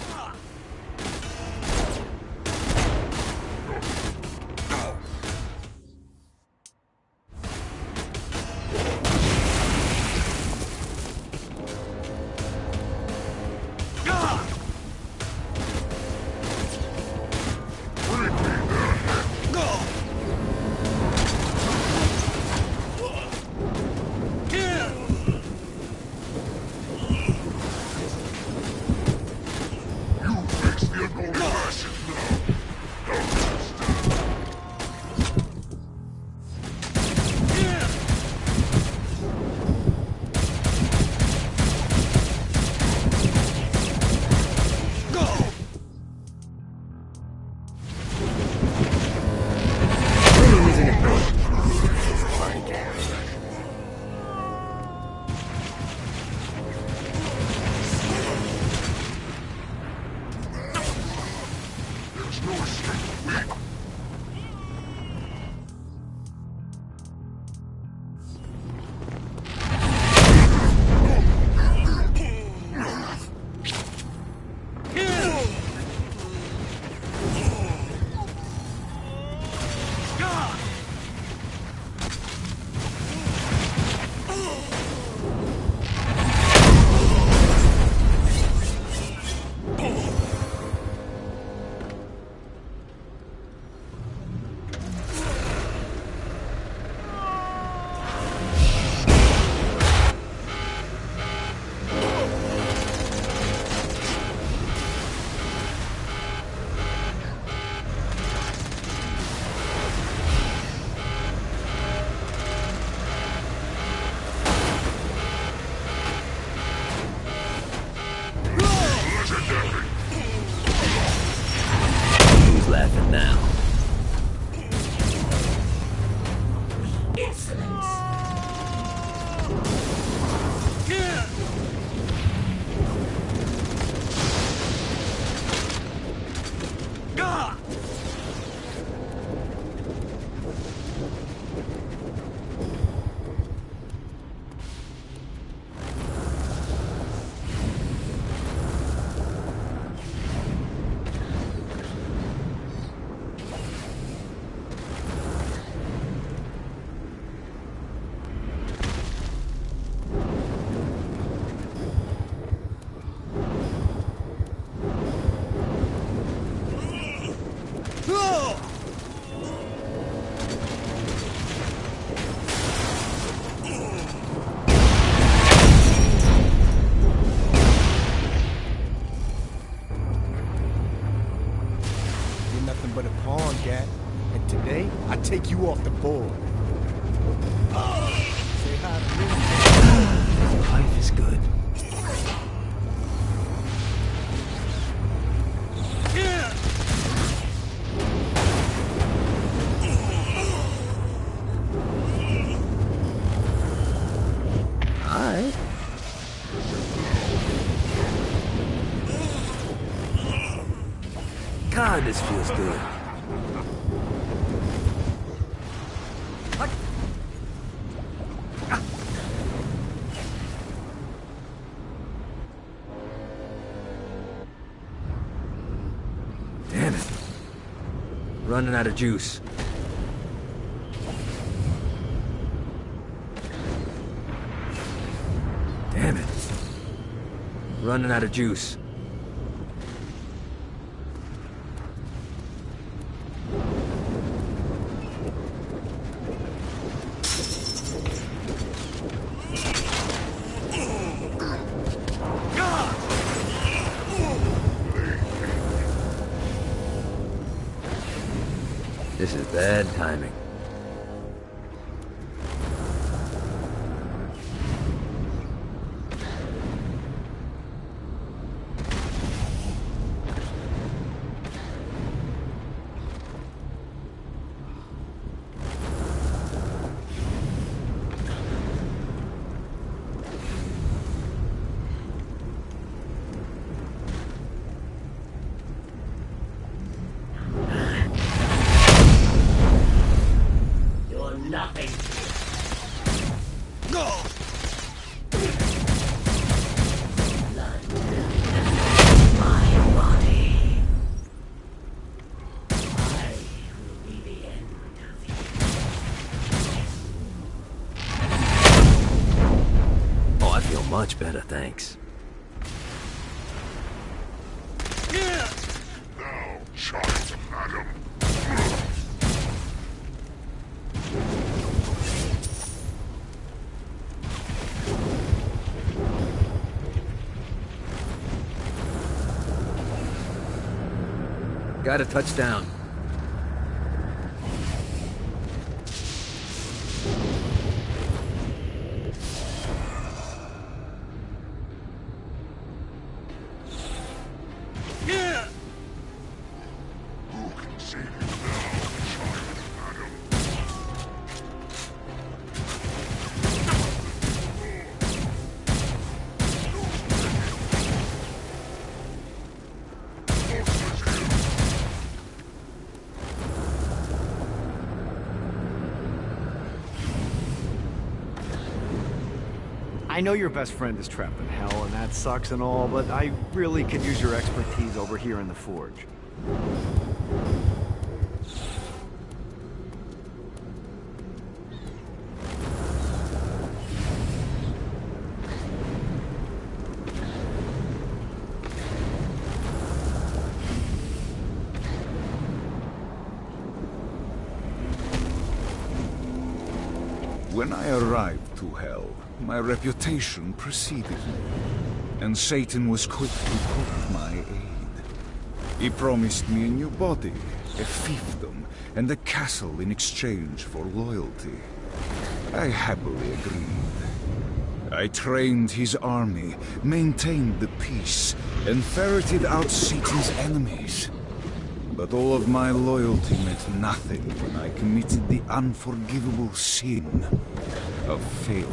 Ford. Say hi to me. Life is good. Alright. God, this feels good. Damn it. Running out of juice. Damn it. Running out of juice. This is bad timing. You're nothing. My body. I will be the end of you. Oh, I feel much better, thanks. Now, child, madam. Got a touchdown. Who can save you now, child, madam? I know your best friend is trapped in hell, and that sucks and all, but I really could use your expertise over here in the Forge. When I arrived to Hell, my reputation preceded me, and Satan was quick to put my aid. He promised me a new body, a fiefdom, and a castle in exchange for loyalty. I happily agreed. I trained his army, maintained the peace, and ferreted out Satan's enemies. But all of my loyalty meant nothing when I committed the unforgivable sin of failure.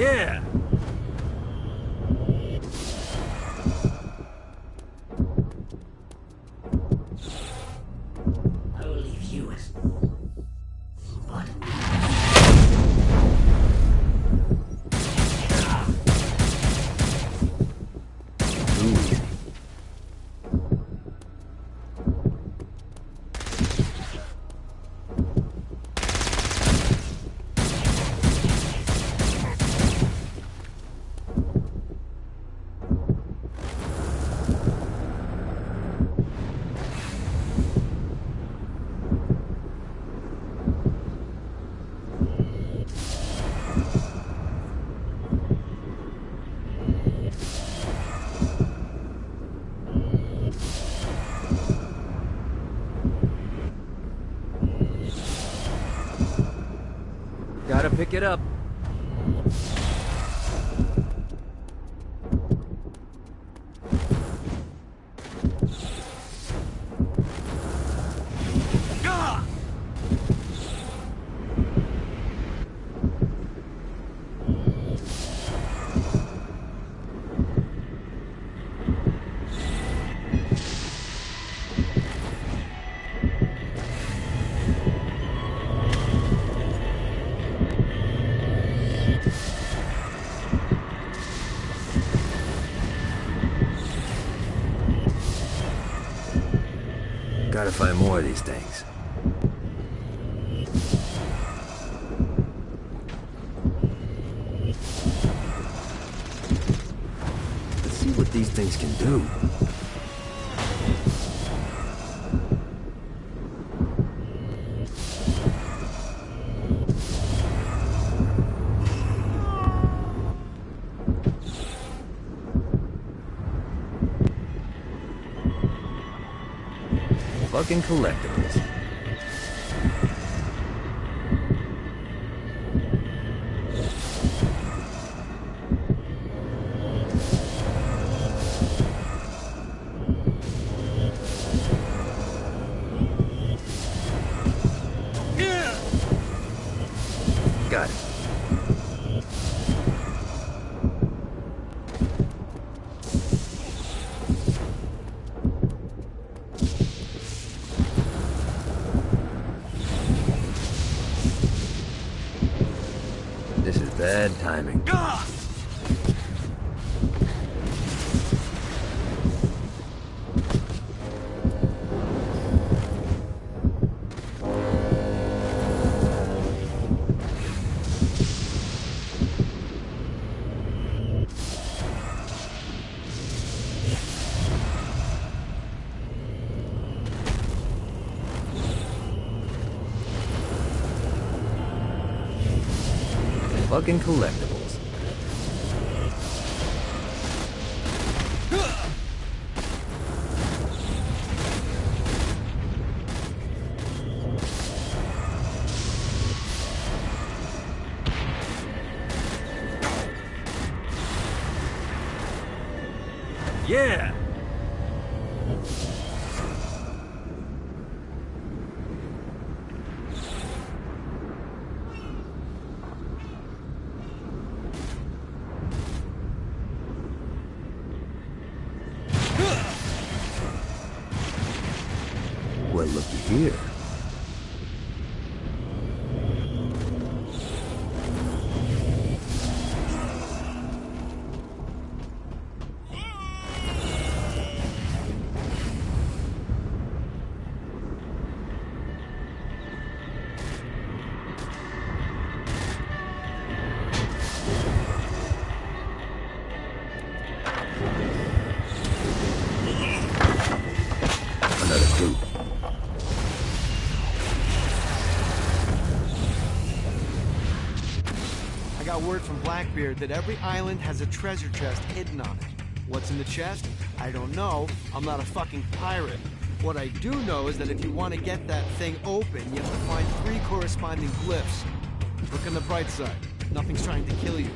Yeah! Holy viewers. But Gotta pick it up. Gotta find more of these things. Let's see what these things can do. Fucking collectibles. Got it. This is bad timing. Fucking collectibles. Yeah! Well, looky here. Another clue. I got word from Blackbeard that every island has a treasure chest hidden on it. What's in the chest? I don't know. I'm not a fucking pirate. What I do know is that if you want to get that thing open, you have to find 3 corresponding glyphs. Look on the bright side. Nothing's trying to kill you.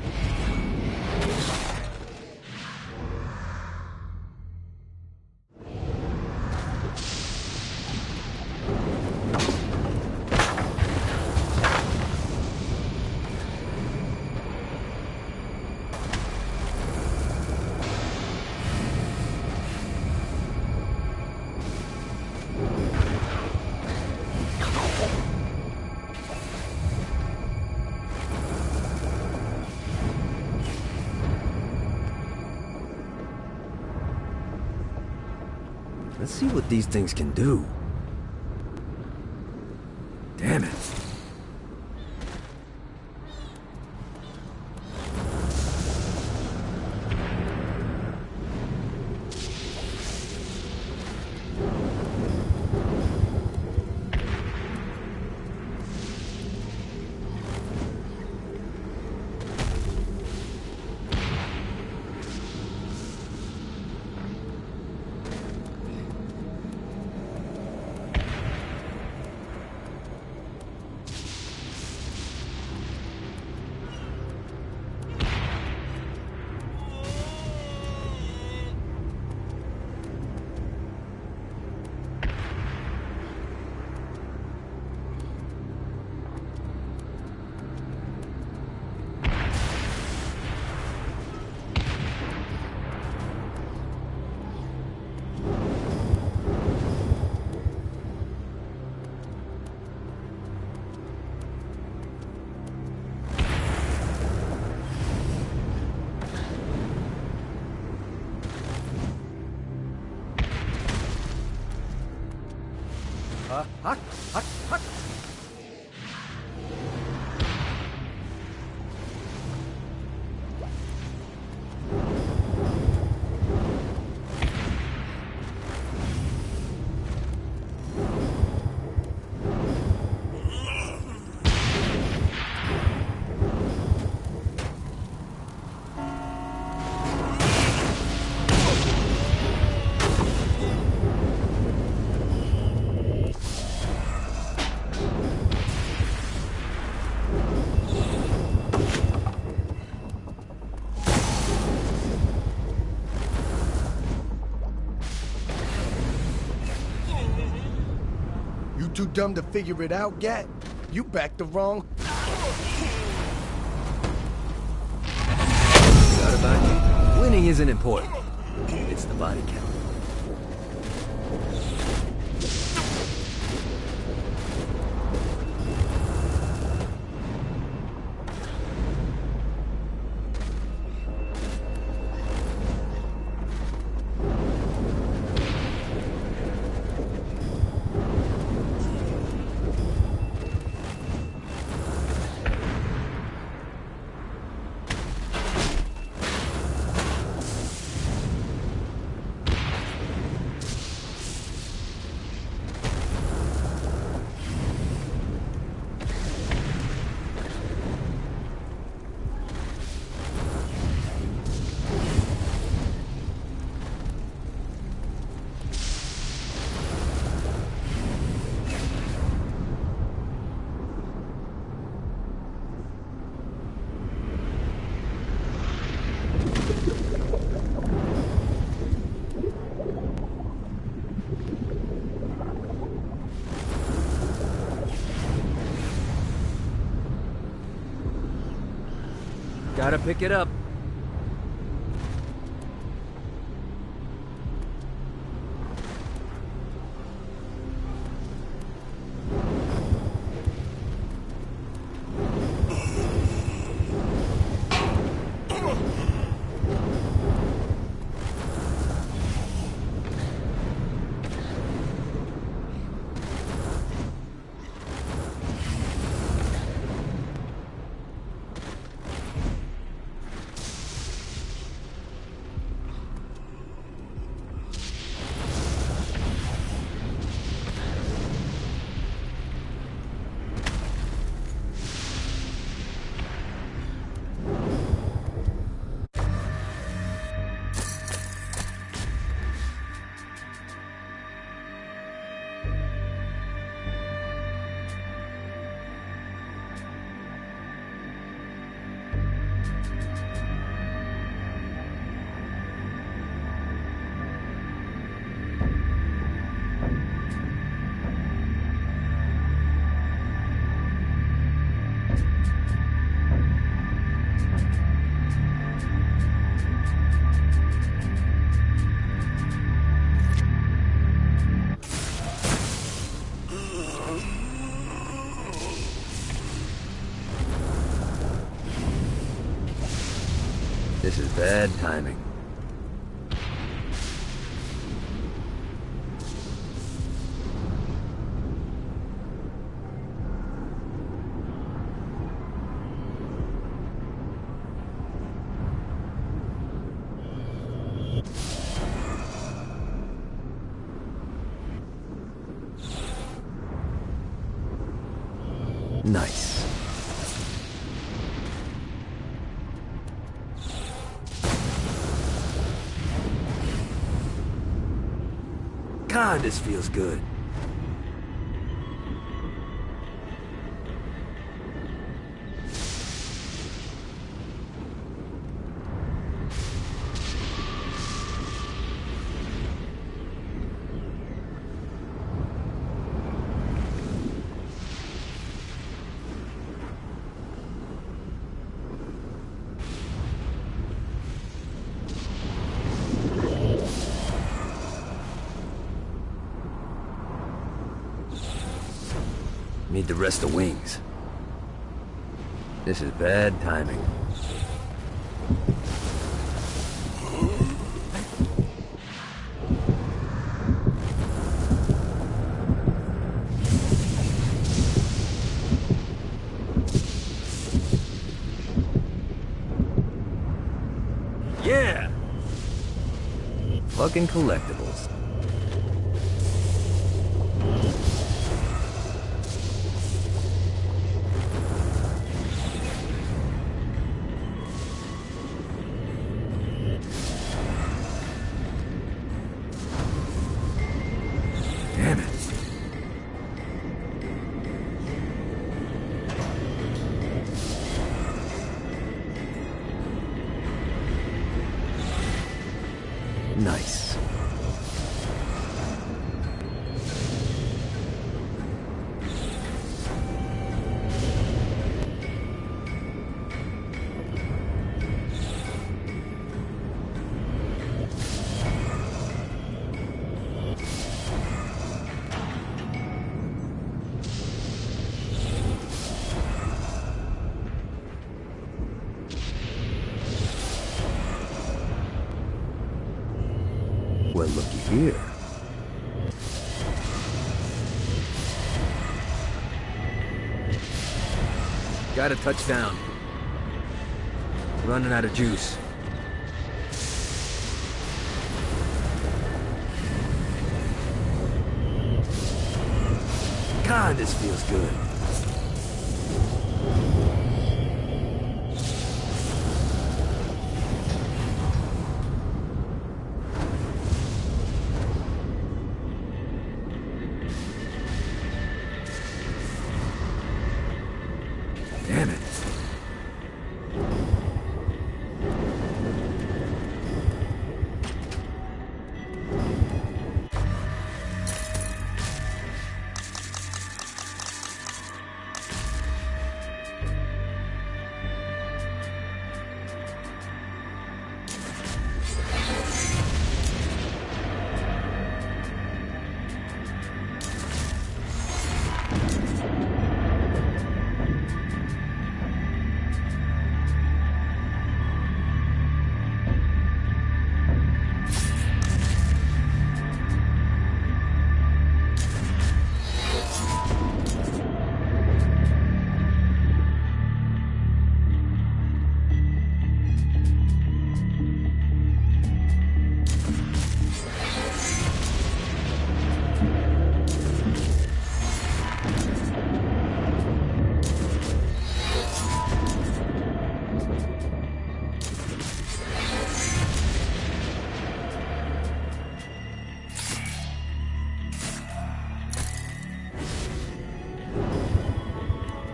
Let's see what these things can do. Damn it. Too dumb to figure it out, Gat? You backed the wrong... Not about you. Winning isn't important. It's the body count. Gotta pick it up. This is bad timing. Nice. God, this feels good. Need the rest of wings. This is bad timing. Yeah! Fucking collectibles. Damn it. Nice. Well, looky here. Gotta touch down. Running out of juice. God, this feels good. Damn it.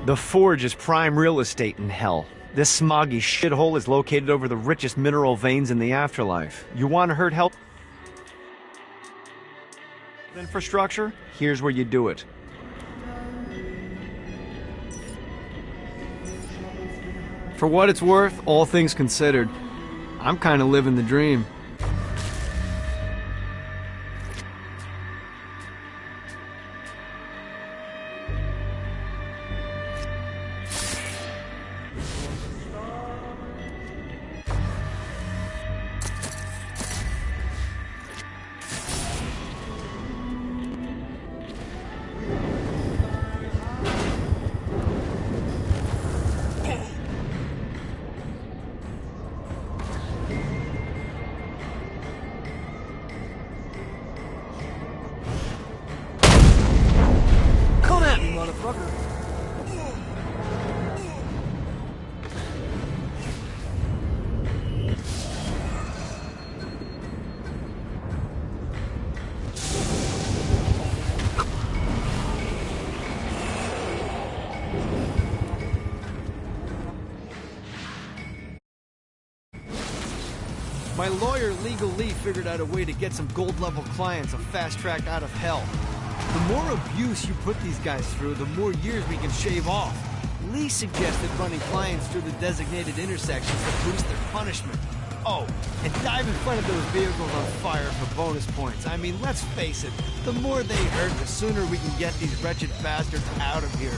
The Forge is prime real estate in hell. This smoggy shithole is located over the richest mineral veins in the afterlife. You want to hurt help? Infrastructure? Here's where you do it. For what it's worth, all things considered, I'm kind of living the dream. My lawyer, Legal Lee, figured out a way to get some gold-level clients a fast track out of hell. The more abuse you put these guys through, the more years we can shave off. Lee suggested running clients through the designated intersections to boost their punishment. Oh, and dive in front of those vehicles on fire for bonus points. I mean, let's face it, the more they hurt, the sooner we can get these wretched bastards out of here.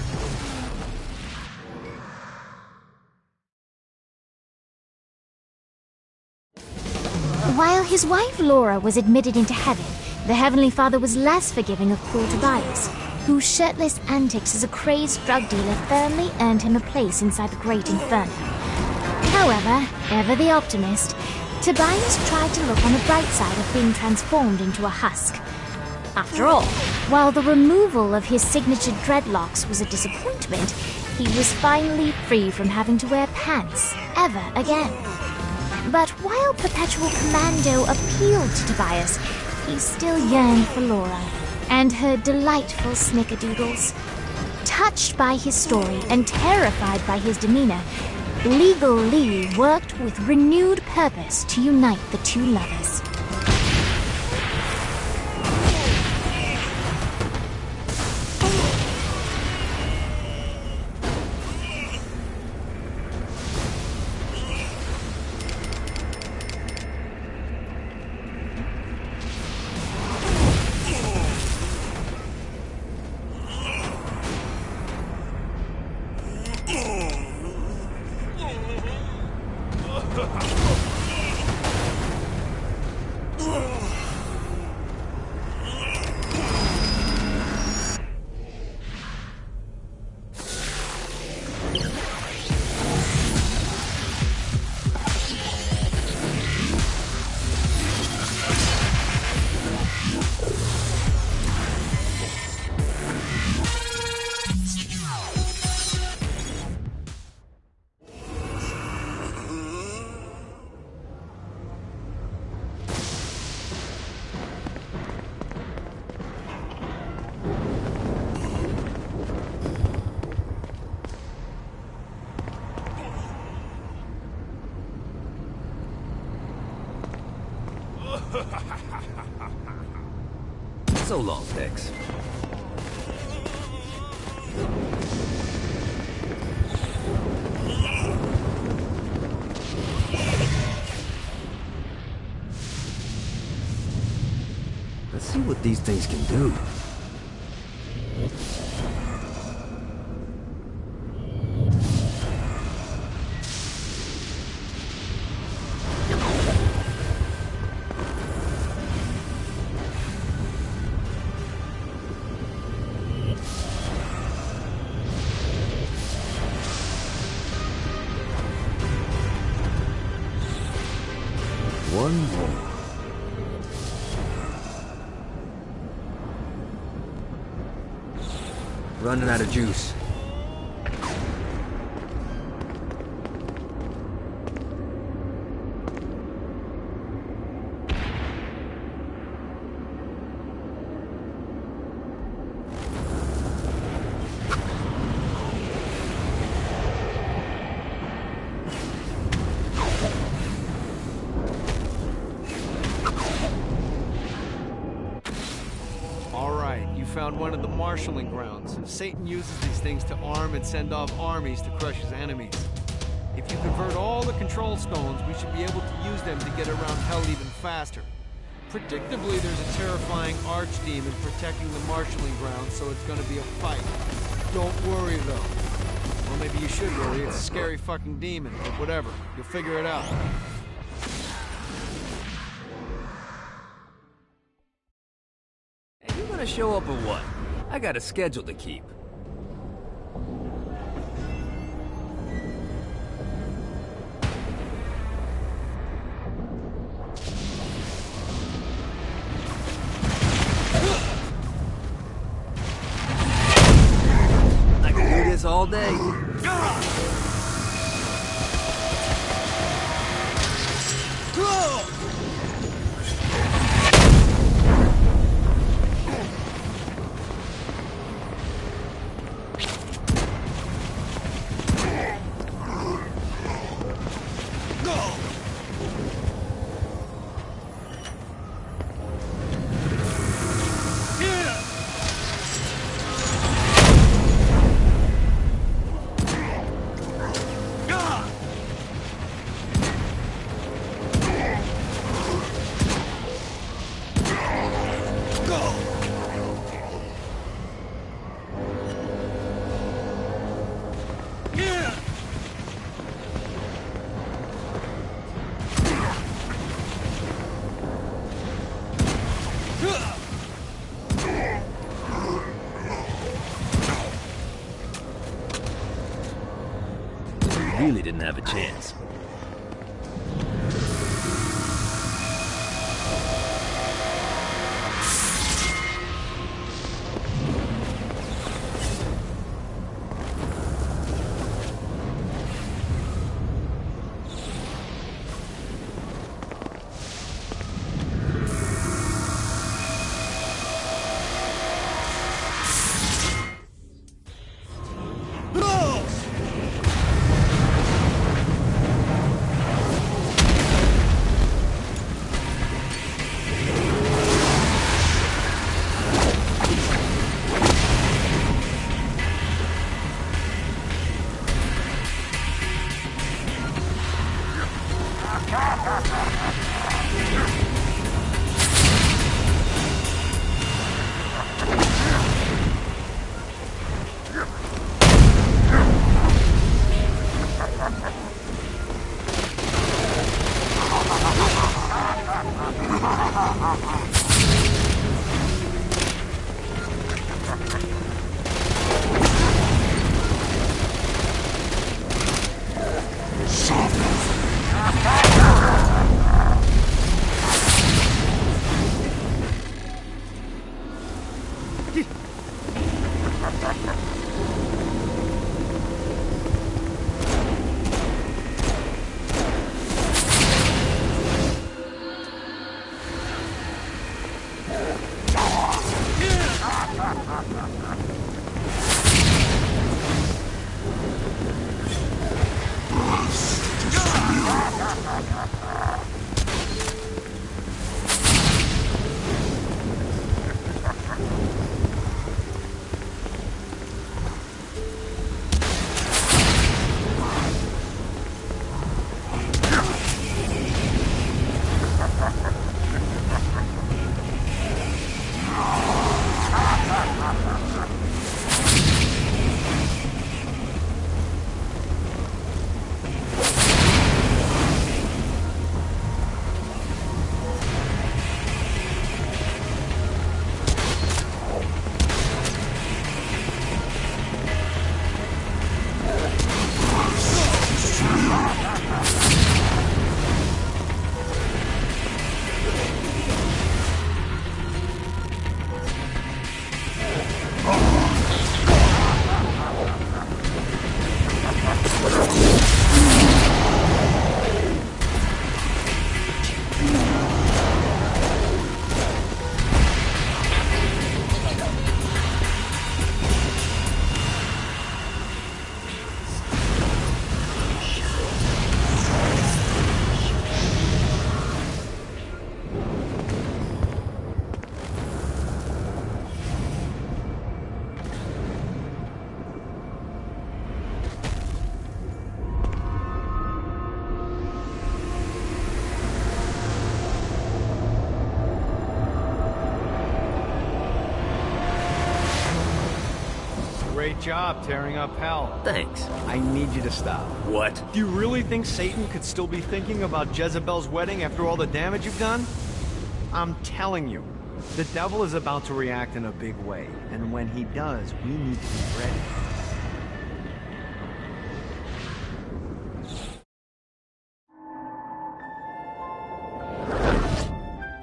While his wife Laura was admitted into heaven, the Heavenly Father was less forgiving of poor Tobias, whose shirtless antics as a crazed drug dealer firmly earned him a place inside the Great Inferno. However, ever the optimist, Tobias tried to look on the bright side of being transformed into a husk. After all, while the removal of his signature dreadlocks was a disappointment, he was finally free from having to wear pants ever again. But while Perpetual Commando appealed to Tobias, he still yearned for Laura and her delightful snickerdoodles. Touched by his story and terrified by his demeanor, Legal Lee worked with renewed purpose to unite the two lovers. So long, Tex. Let's see what these things can do. One more. Running out of juice. Found one of the marshalling grounds. Satan uses these things to arm and send off armies to crush his enemies. If you convert all the control stones, we should be able to use them to get around hell even faster. Predictably, there's a terrifying archdemon protecting the marshalling grounds, so it's gonna be a fight. Don't worry, though. Well, maybe you should worry. It's a scary fucking demon, but whatever. You'll figure it out. Gonna show up or what? I got a schedule to keep. I can do this all day. really didn't have a chance. Great job tearing up hell. Thanks. I need you to stop. What? Do you really think Satan could still be thinking about Jezebel's wedding after all the damage you've done? I'm telling you, the devil is about to react in a big way, and when he does, we need to be ready.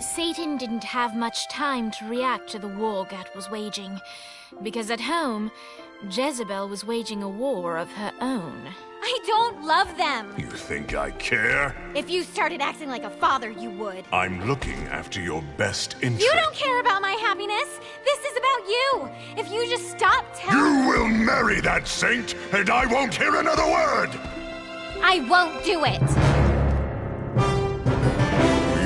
Satan didn't have much time to react to the war Gat was waging, because at home, Jezebel was waging a war of her own. I don't love them! You think I care? If you started acting like a father, you would. I'm looking after your best interest. You don't care about my happiness! This is about you! If you just stop telling— You will marry that saint, and I won't hear another word! I won't do it!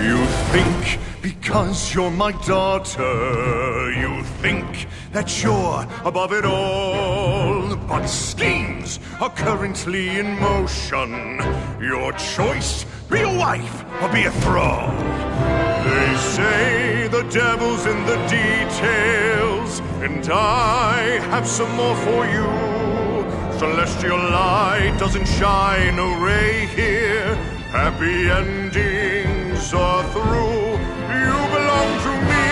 You think because you're my daughter, you think that you're above it all. But schemes are currently in motion. Your choice, be a wife or be a thrall. They say the devil's in the details, and I have some more for you. Celestial light doesn't shine a ray here. Happy endings are through. You belong to me.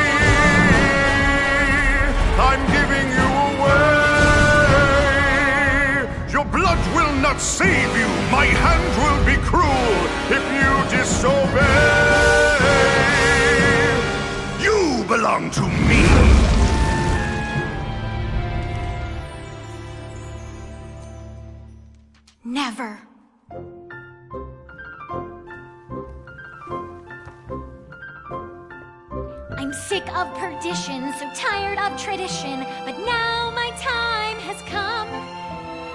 I'm giving you away. Your blood will not cannot save you. My hand will be cruel if you disobey. You belong to me. Never. I'm sick of perdition, so tired of tradition, but now my time has come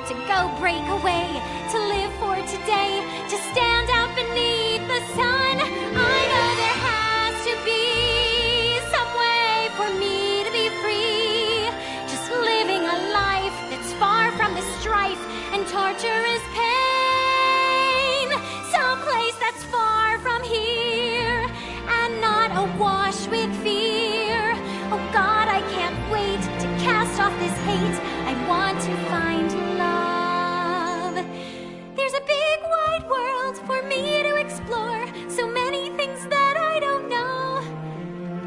to go break away, to live for today, to stand out beneath the sun. I know there has to be some way for me to be free, just living a life that's far from the strife and torturous pain, someplace that's far from here and not awash with fear. Oh God, I can't wait to cast off this hate. I want to find love. There's a big wide world for me to explore, so many things that I don't know.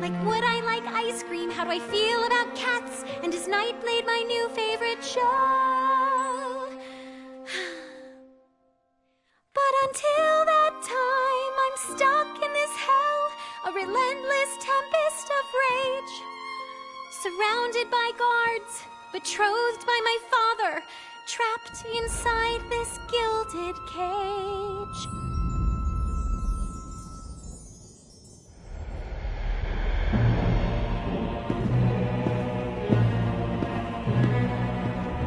Like, would I like ice cream? How do I feel about cats? And is Nightblade my new favorite show? But until that time, I'm stuck in this hell, a relentless tempest of rage, surrounded by guards, betrothed by my father, trapped inside this gilded cage.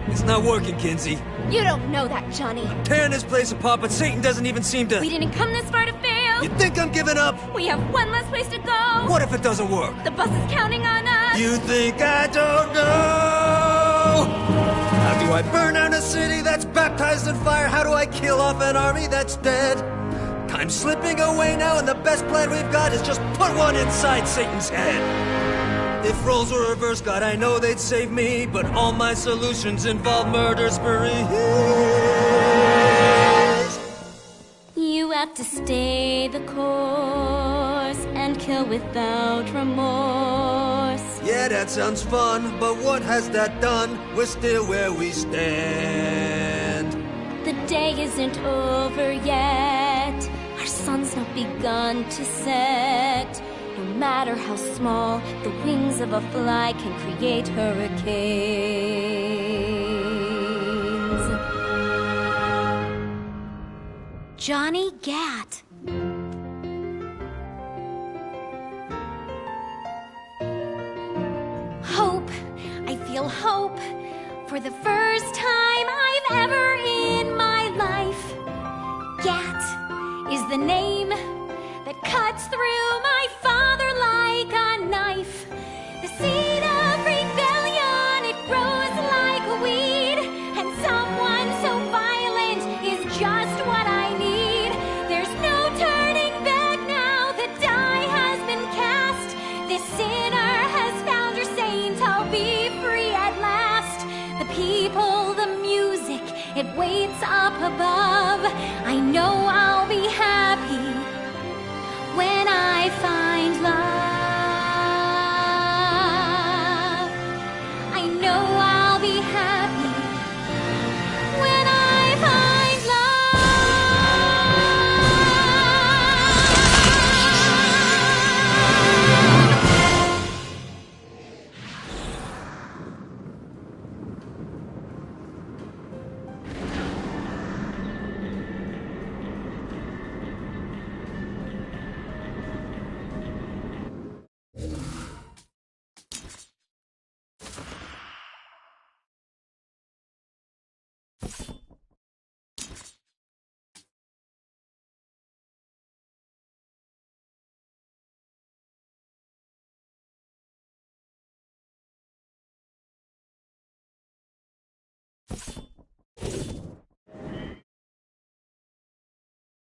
It's not working, Kinzie. You don't know that, Johnny. Tearing this place apart, but Satan doesn't even seem to... We didn't come this far to fail. You think I'm giving up? We have one less place to go. What if it doesn't work? The bus is counting on us. You think I don't know? How do I burn down a city that's baptized in fire? How do I kill off an army that's dead? Time's slipping away now, and the best plan we've got is just put one inside Satan's head. If roles were reversed, God, I know they'd save me, but all my solutions involve murder sprees. You have to stay the course and kill without remorse. Yeah, that sounds fun, but what has that done? We're still where we stand. The day isn't over yet. Our sun's not begun to set. No matter how small, the wings of a fly can create hurricanes. Johnny Gat. Hope. I feel hope. For the first time I've ever in my life. Gat is the name that cuts through my father like a knife. The seed of rebellion, it grows like a weed, and someone so violent is just what I need. There's no turning back now, the die has been cast. This sinner has found her saint, I'll be free at last. The people, the music, it waits up above. I know I'll be happy when I find love. I know I'll be happy when I find love.